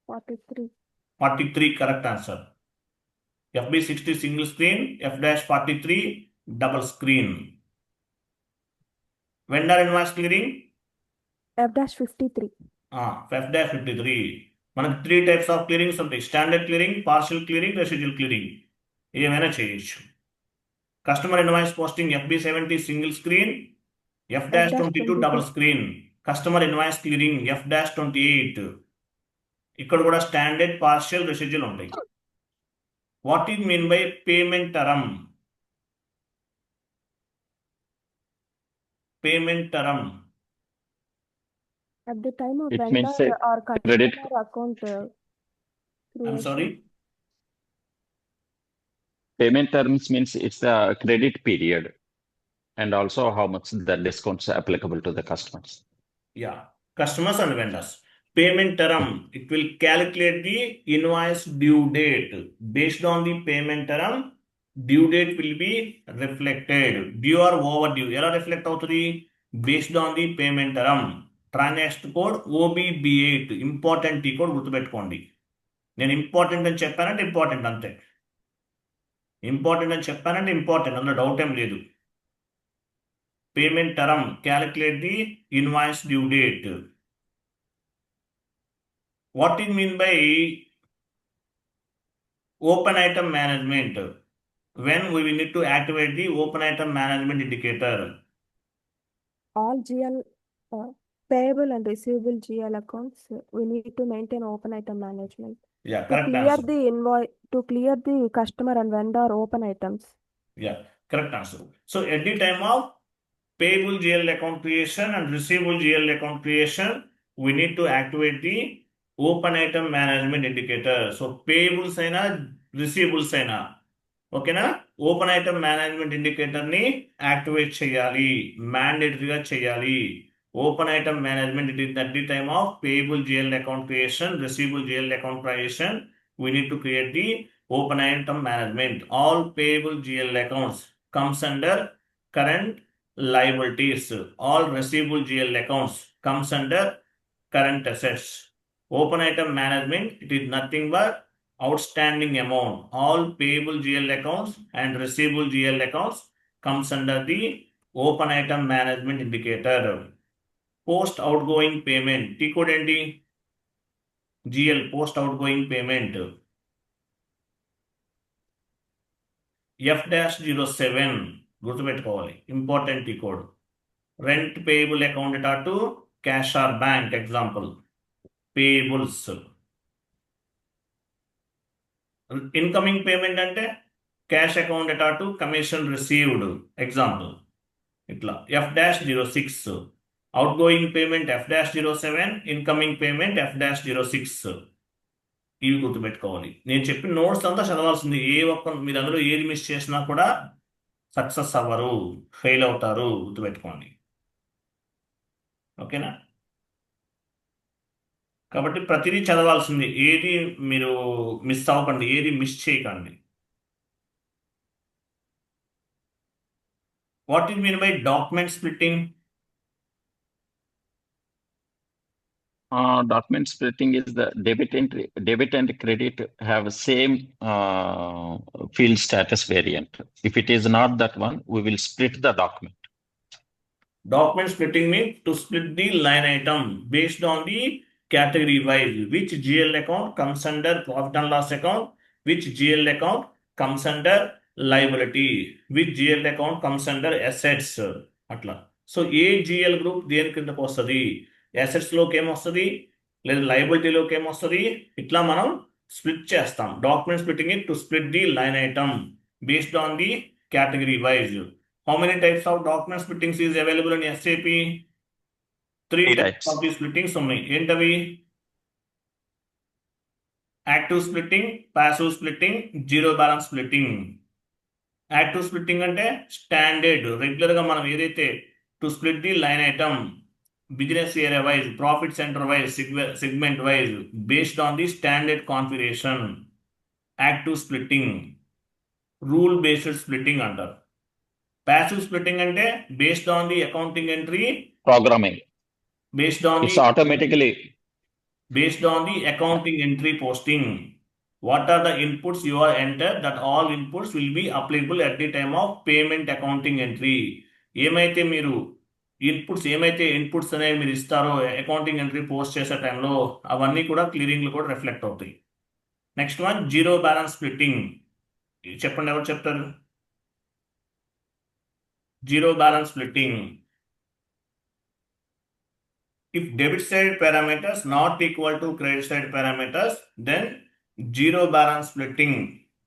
43. 43 correct answer. FB60 single screen, F-43 double screen. Vendor invoice clearing? F-53. F-53. మనకు 3 types of clearings ఉంటాయి. Standard clearing, partial clearing, residual clearing. ఏమైనా చేయొచ్చు. Customer invoice posting FB70 single screen, F-22 double screen. Customer invoice clearing F-28. ఇక్కడ కూడా standard, partial, residual ఉంటాయి. What is mean by payment term? Payment term. At the time of It vendor means a or credit. customer account I'm creation. sorry. Payment terms means it's the credit period and also how much the discounts are applicable to the customers. Yeah, customers and vendors. Payment term, it will calculate the invoice due date. Based on the payment term, due date will be reflected. Due or overdue. ఎలా reflect అవుతుంది? Based on the payment term. Transaction code OBB8. Important ఈ code గుర్తుపెట్టుకోండి. నేను important అని చెప్పానంటే important అంతే. Important అని చెప్పానంటే ఇంపార్టెంట్, అందులో డౌట్ ఏం లేదు. Payment term, calculate the invoice due date. What is mean by open item management? When we will need to activate the open item management indicator. All GL, payable and receivable GL accounts, we need to maintain open item management. Yeah, To correct clear answer. the invoice, to clear the customer and vendor open items. Yeah, correct answer. So at the time of payable GL account creation and receivable GL account creation, we need to activate the open item management indicator. So payables అయినా receivables అయినా, ఓకేనా, open item management indicator ని activate చేయాలి, మ్యాండేటరీగా చేయాలి. Open item management it is at the time of payable GL account creation, receivable GL account creation, we need to create the open item management. All payable GL accounts comes under current liabilities. All receivable GL accounts comes under current assets. Open item management, it is nothing but outstanding amount. All payable GL accounts and receivable GL accounts comes under the open item management indicator. Post outgoing payment, T code ఏంటి? GL, post outgoing payment. F-07 గుర్తుపెట్టుకోవాలి, important T code. Rent payable account data to cash or bank, example. Payables. Incoming payment అంటే cash account data to commission received, example. ఇట్లా F-06, outgoing payment F-07, incoming payment F-06. ఇవి గుర్తుపెట్టుకోవాలి. నేను చెప్పిన notes అంతా చదవాల్సింది. మీరు అందులో ఏది మిస్ చేసినా కూడా సక్సెస్ అవ్వరు, ఫెయిల్ అవుతారు, గుర్తుపెట్టుకోండి. ఓకేనా? కాబట్టి ప్రతిదీ చదవాల్సింది, ఏది మీరు మిస్ అవ్వకండి, ఏది మిస్ చేయకండి. What is mean by document splitting? Document splitting is the debit and credit have same field status variant. If it is not that one, we will split the document. Document splitting means to split the line item based on the category wise. Which GL account comes under profit and loss account? Which GL account comes under liability? Which GL account comes under assets? అట్లా. So ఏ GL group దేని కిందకు వస్తుంది? అసెట్స్లోకి ఏమొస్తుంది, లేదా లైబిలిటీలోకి ఏమొస్తుంది, ఇట్లా మనం split చేస్తాం. Document splitting it to split the line item based on the category wise. How many types of document splittings is available in SAP? Three types of the splittings ఉన్నాయి. ఏంటవి? Active splitting, passive splitting, zero balance splitting. Active splitting అంటే standard, రెగ్యులర్గా మనం ఏదైతే to split the line item business area wise, profit centre wise, segment wise based on the standard configuration, active splitting. Rule based splitting అంటారు. Passive splitting అంటే based on the accounting entry Programming. Based on it's automatically based on the accounting entry posting. What are the inputs you are entered? That all inputs will be applicable at the time of payment accounting entry. ఏమైతే మీరు inputs అనేవి మీరు ఇస్తారో accounting entry post చేసే టైంలో అవన్నీ కూడా క్లియరింగ్లు కూడా రిఫ్లెక్ట్ అవుతాయి. Next one zero balance splitting. చెప్పండి, ఎవరు చెప్తారు? Zero balance splitting. If debit side parameters not equal to credit side parameters, then zero balance splitting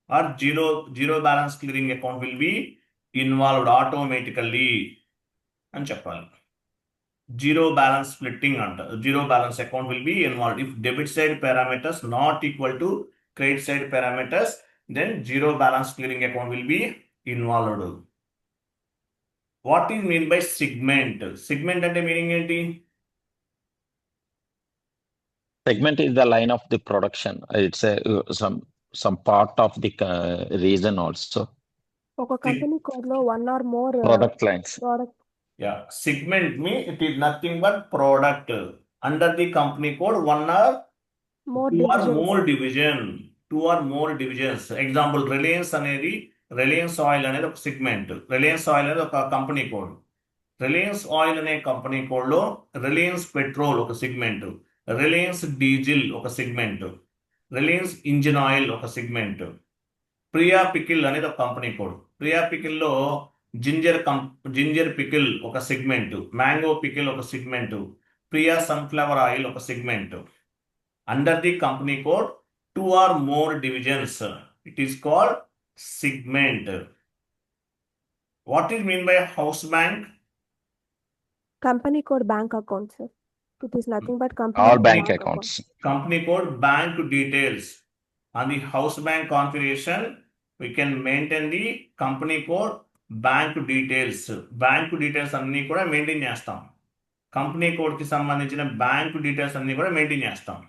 or zero balance clearing account will be involved automatically అని చెప్పాలి. Zero balance splitting అంట, zero balance account will be involved. If debit side parameters not equal to credit side parameters, then zero balance clearing account will be involved. What is mean by segment? Segment అంటే meaning ఏంటి? segment is the line of the production. It's a some part of the region also. ఒక company code లో one or more Product lines. Yeah, segment means it is nothing but product. Under the company code, one or more two or divisions. more division. Two or more divisions. Example, Reliance అనేది Reliance oil అనేది ఒక segment, Reliance oil అనేది ఒక company code. Reliance oil అనే company కోడ్లో Reliance petrol ఒక segment, Reliance diesel ఒక segment, Reliance engine oil ఒక సెగ్మెంట్. ప్రియా పికిల్ అనేది ఒక కంపెనీ కోడ్. ప్రియా పికిల్లో జింజర్ పికిల్ ఒక సెగ్మెంట్, మ్యాంగో పికిల్ ఒక సెగ్మెంట్, ప్రియా సన్ఫ్లవర్ ఆయిల్ ఒక segment. Under the company code 2 or more divisions, it is called segment. What is mean by house bank? Company code bank account, sir. It is nothing but company All code bank bank accounts. Company code bank details. On the house bank configuration, we can maintain the company code bank details. Bank details అన్ని కూడా maintain చేస్తాం. Company కోడ్కి సంబంధించిన bank details అన్ని కూడా maintain చేస్తాం.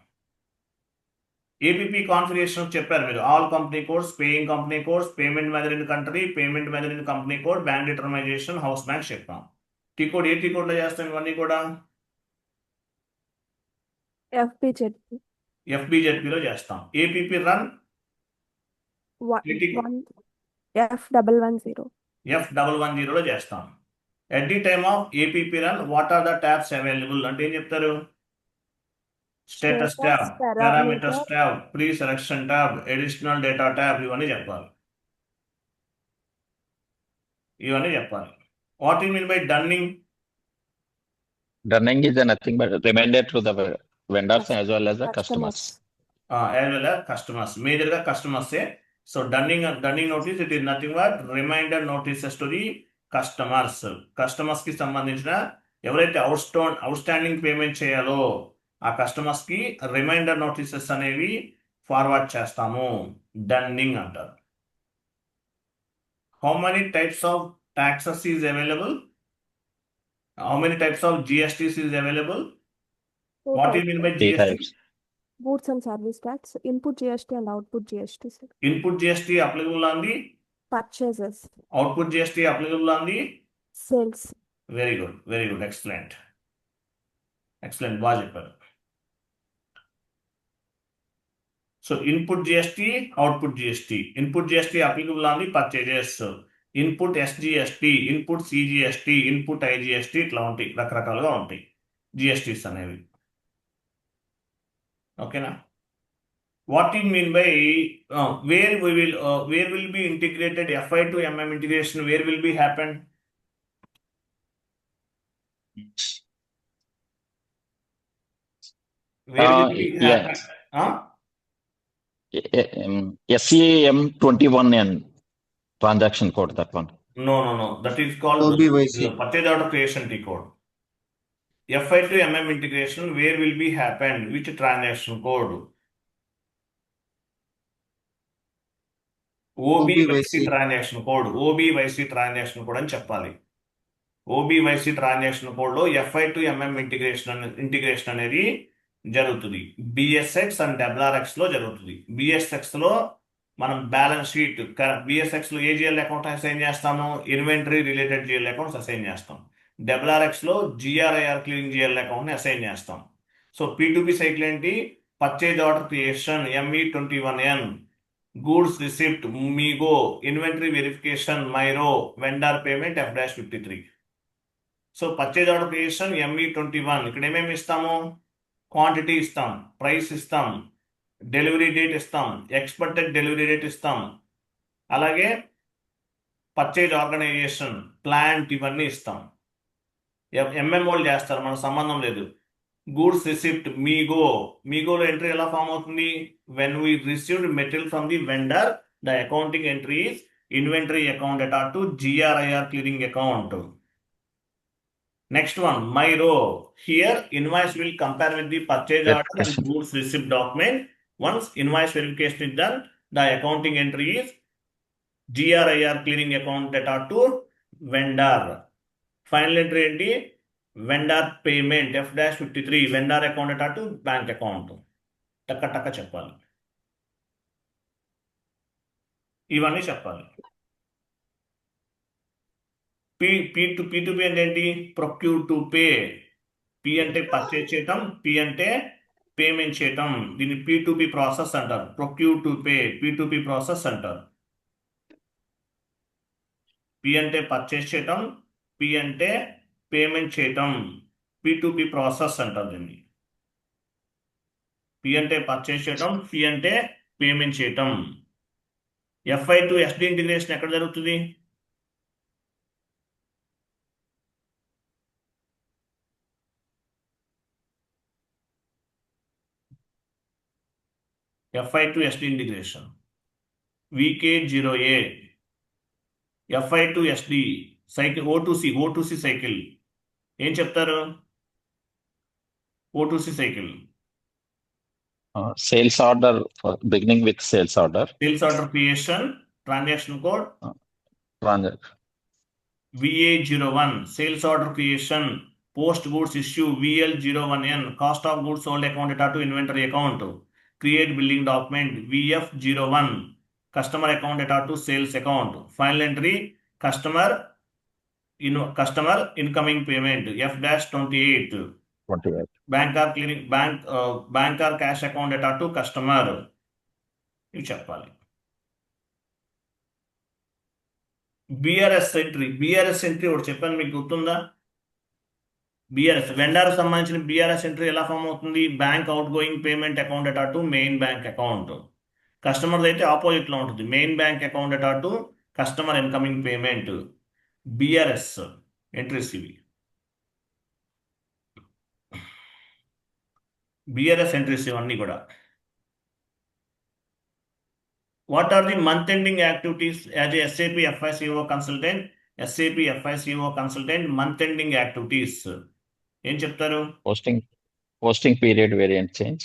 APP configuration చెప్పారు మీరు. All company codes, paying company codes, payment method in country, payment method in company code, bank determination, house bank చెప్పాం. టీ కోడ్ ఏ టీ కోడ్లో చేస్తాం ఇవన్నీ కూడా? ఎఫ్బిజెడ్పిలో చేస్తాం. APP run F110. F110లో చేస్తాం. At the time of APP run what are the tabs available అంటే ఏం చెప్తారు? Status tab, parameters tab, pre selection tab, additional data tab, ఇవన్నీ చెప్పాలి. What you mean by dunning? Dunning is nothing but reminder to the vendors as well as the customers. As well as customers. Majorly customers. So dunning notice, it is nothing but reminder notices to the customers. Customers కి సంబంధించిన ఎవరైతే outstanding payment చేయాలో ఆ customers కి reminder notices అనేవి forward చేస్తాము. Dunning అంటారు. How many types of taxes is available? How many types of GSTs is available? What do you mean by Three GST? types. Goods and service tax, input GST and output GST, sir. Input GST applicable on the Purchases, output GST applicable on the sales. very good, excellent, బాగా చెప్పారు. So input GST, output GST. Input GST applicable on the purchases. Input SGST, input CGST, input IGST, ఇట్లా ఉంటాయి, రకరకాలుగా ఉంటాయి GSTs అనేవి. ఓకేనా? What you mean by where will be integrated FI to MM integration, where will be happen? SCM21N transaction code, that one. No. That is called OBYC. purchase order creation T code. FI to MM integration, where will be happen? Which transaction code? OBYC transaction code. OBYC transaction code అని చెప్పాలి. OBYC transaction code లో FI to MM integration అనేది జరుగుతుంది. BSX and WRX లో జరుగుతుంది. BSX లో మనం balance sheet, BSX లో ఏ GL అకౌంట్ అసైన్ చేస్తాము? Inventory related GL accounts assign చేస్తాం. WRX లో GRIR క్లీనింగ్ GL అకౌంట్ ని అసైన్ చేస్తాం. సో P2P సైకిల్ ఏంటి? Purchase order creation ME21N, goods receipt MIGO, inventory verification MIRO, vendor payment F-53. So purchase order creation ME21, ఇక్కడ ఏమేమి ఇస్తాము? Quantity ఇస్తాం, price ఇస్తాం, డెలివరీ డేట్ ఇస్తాం, ఎక్స్పెక్టెడ్ డెలివరీ డేట్ ఇస్తాం, అలాగే పర్చేజ్ ఆర్గనైజేషన్, ప్లాంట్, ఇవన్నీ ఇస్తాం. ఎంఎంఓలు చేస్తారు, మన సంబంధం లేదు. గూడ్స్ రిసిప్ట్ మీగోలో ఎంట్రీ ఎలా ఫామ్ అవుతుంది? When we received material from the vendor, the accounting entry is inventory account అటాట్ to GRIR clearing account. Next one, Myro. Here, invoice will compare with the purchase order and goods receipt document. Once invoice verification is done, the accounting entry is GRIR clearing account data to vendor. Final entry ఏంటి? Vendor payment F-53, vendor account data to bank account. టక్క చెప్పాలి, ఇవన్నీ చెప్పాలి. P2P అంటే ఏంటి? Procure to pay. P అంటే purchase చేయటం, P అంటే పేమెంట్ చేయటం. దీన్ని P2P ప్రాసెస్ అంటారు. Procure to pay P2P process అంటారు. పి అంటే పర్చేస్ చేయటం, పి అంటే పేమెంట్ చేయటం, P2P ప్రాసెస్ అంటారు దీన్ని. పి అంటే పర్చేస్ చేయటం, పి అంటే పేమెంట్ చేయటం. FI టు SD ఇంటిగ్రేషన్ ఎక్కడ జరుగుతుంది? FI to SD integration VK0A. FI to SD cycle O2C cycle ఏం చెప్తారు? O2C cycle Sales order, beginning with sales order. Sales order creation, transaction code Transaction. VA01, sales order creation, post goods issue VL01N, cost of goods sold account data to inventory account, create billing document VF01, customer account data to sales account, final entry customer incoming payment F-28, 28. Bank or cash account data to customer. ఇవి చెప్పాలి. BRS entry ఒకటి చెప్పాను, మీకు గుర్తుందా? Vendor సంబంధించిన BRS entry ఎలా form అవుతుంది? Bank out going payment account data to main bank account. Customer అయితే ఆపోజిట్ లో ఉంటుంది, main bank account data to customer incoming payment. BRS entries ఇవి. బీఆర్ఎస్ ఎంట్రీస్ ఇవన్నీ కూడా. What are the month ending activities as a SAP FICO consultant? SAP FICO consultant month ending activities ఏం చెప్తారు? Posting period variant change.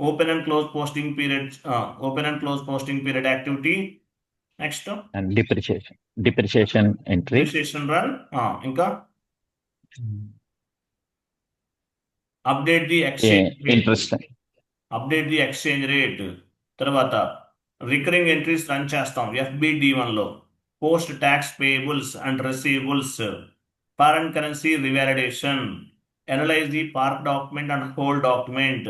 Open and close posting period activity. Next And depreciation entry. Registration run. ఇంకా update the exchange rate. తర్వాత recurring entries run చేస్తాం FBD1లో. Post tax payables and receivables, foreign currency revalidation, analyse the park document and hold document,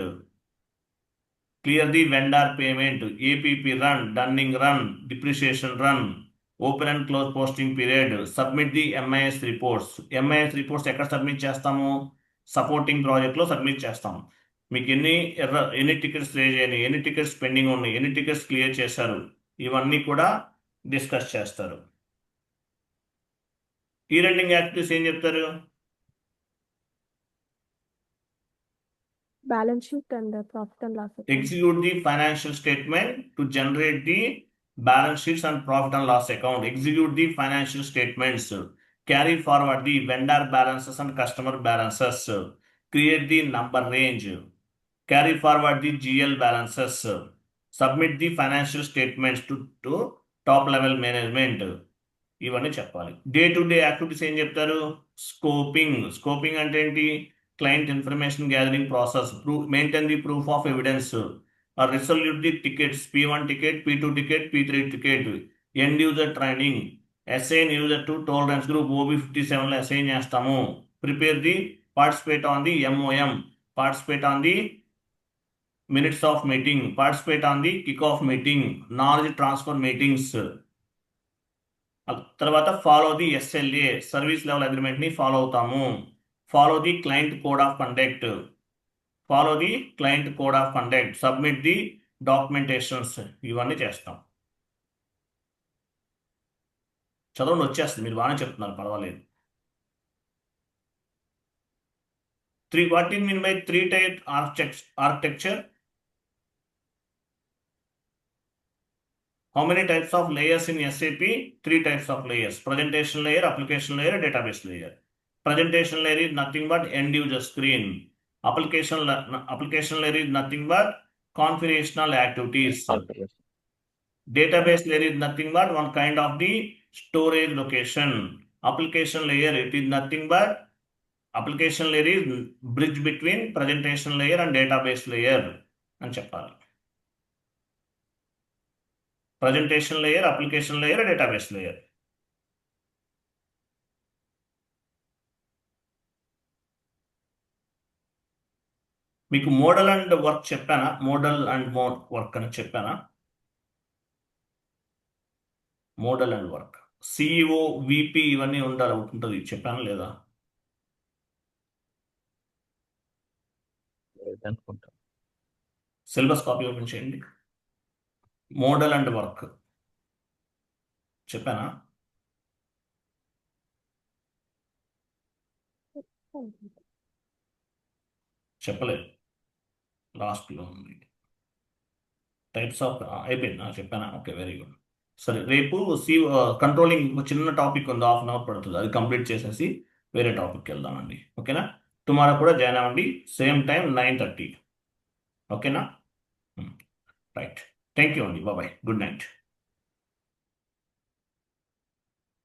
clear the vendor payment, APP run, dunning run, depreciation run, open and close posting period, submit the MIS reports. MIS reports ఎక్కడ submit చేస్తాము? Supporting ప్రాజెక్ట్లో submit చేస్తాం. మీకు ఎన్ని tickets raise అయినాయి, ఎన్ని tickets pending ఉన్నాయి, ఎన్ని టికెట్స్ క్లియర్ చేశారు, ఇవన్నీ కూడా డిస్కస్ చేస్తారు. ఈ రెండింగ్ యాక్టివిటీస్ ఏం చెప్తారు? Balance sheet and the profit and loss account. Execute the financial statement to generate the balance sheets and profit and loss account. Execute the financial statements. Carry forward the vendor balances and customer balances. Create the number range. Carry forward the GL balances. Submit the financial statements to top level management. ఇవన్నీ చెప్పాలి. Day to day activities ఏం చెప్తారు? Scoping అంటే ఏంటి? Client information gathering process, maintain the proof of evidence, resolute the tickets, P1 ticket, P2 ticket, P3 ticket, end user training, assign user to tolerance group OB57లో assign చేస్తాము. Prepare the participate on the MOM, participate on the minutes of meeting, participate on the kick off meeting, knowledge transfer meetings. తర్వాత follow the SLA, service level agreement ని follow అవుతాము. Follow the client code of conduct, submit the documentations. ఇవన్నీ చేస్తాం. చదవండి, వచ్చేస్తుంది, మీరు బాగానే చెప్తున్నారు, పర్వాలేదు. What do you mean by 3-type architecture? How many types of layers in SAP? 3 types of layers: presentation layer, application layer, database layer. Presentation layer is nothing but end user screen. Application layer is nothing but configurational activities. Database layer is nothing but one kind of the storage location. Application layer, it is nothing but application layer is bridge between presentation layer and database layer అని చెప్పాలి. presentation layer, application layer, database layer. మీకు model and work చెప్పానా? Model and work అని చెప్పానా? Model and work CEO VP ఇవన్నీ ఉంటుంది చెప్పాను లేదా? లేదనుకుంటా. సిలబస్ కాపీ ఓపెన్ చేయండి. మోడల్ అండ్ వర్క్ చెప్పానా? చెప్పలేదు, లాస్ట్లో ఉంది. టైప్స్ ఆఫ్ అయిపోయిందా? చెప్పానా? Okay, very good. సరే, రేపు కంట్రోలింగ్ చిన్న టాపిక్ ఉంది, హాఫ్ అన్ అవర్ పడుతుంది, అది కంప్లీట్ చేసేసి వేరే టాపిక్కి వెళ్దామండి. ఓకేనా? టుమారో కూడా జాయిన్ అవ్వండి, సేమ్ టైం 9:30. ఓకేనా? రైట్. థ్యాంక్ యూ అండి, బాయ్, గుడ్ నైట్.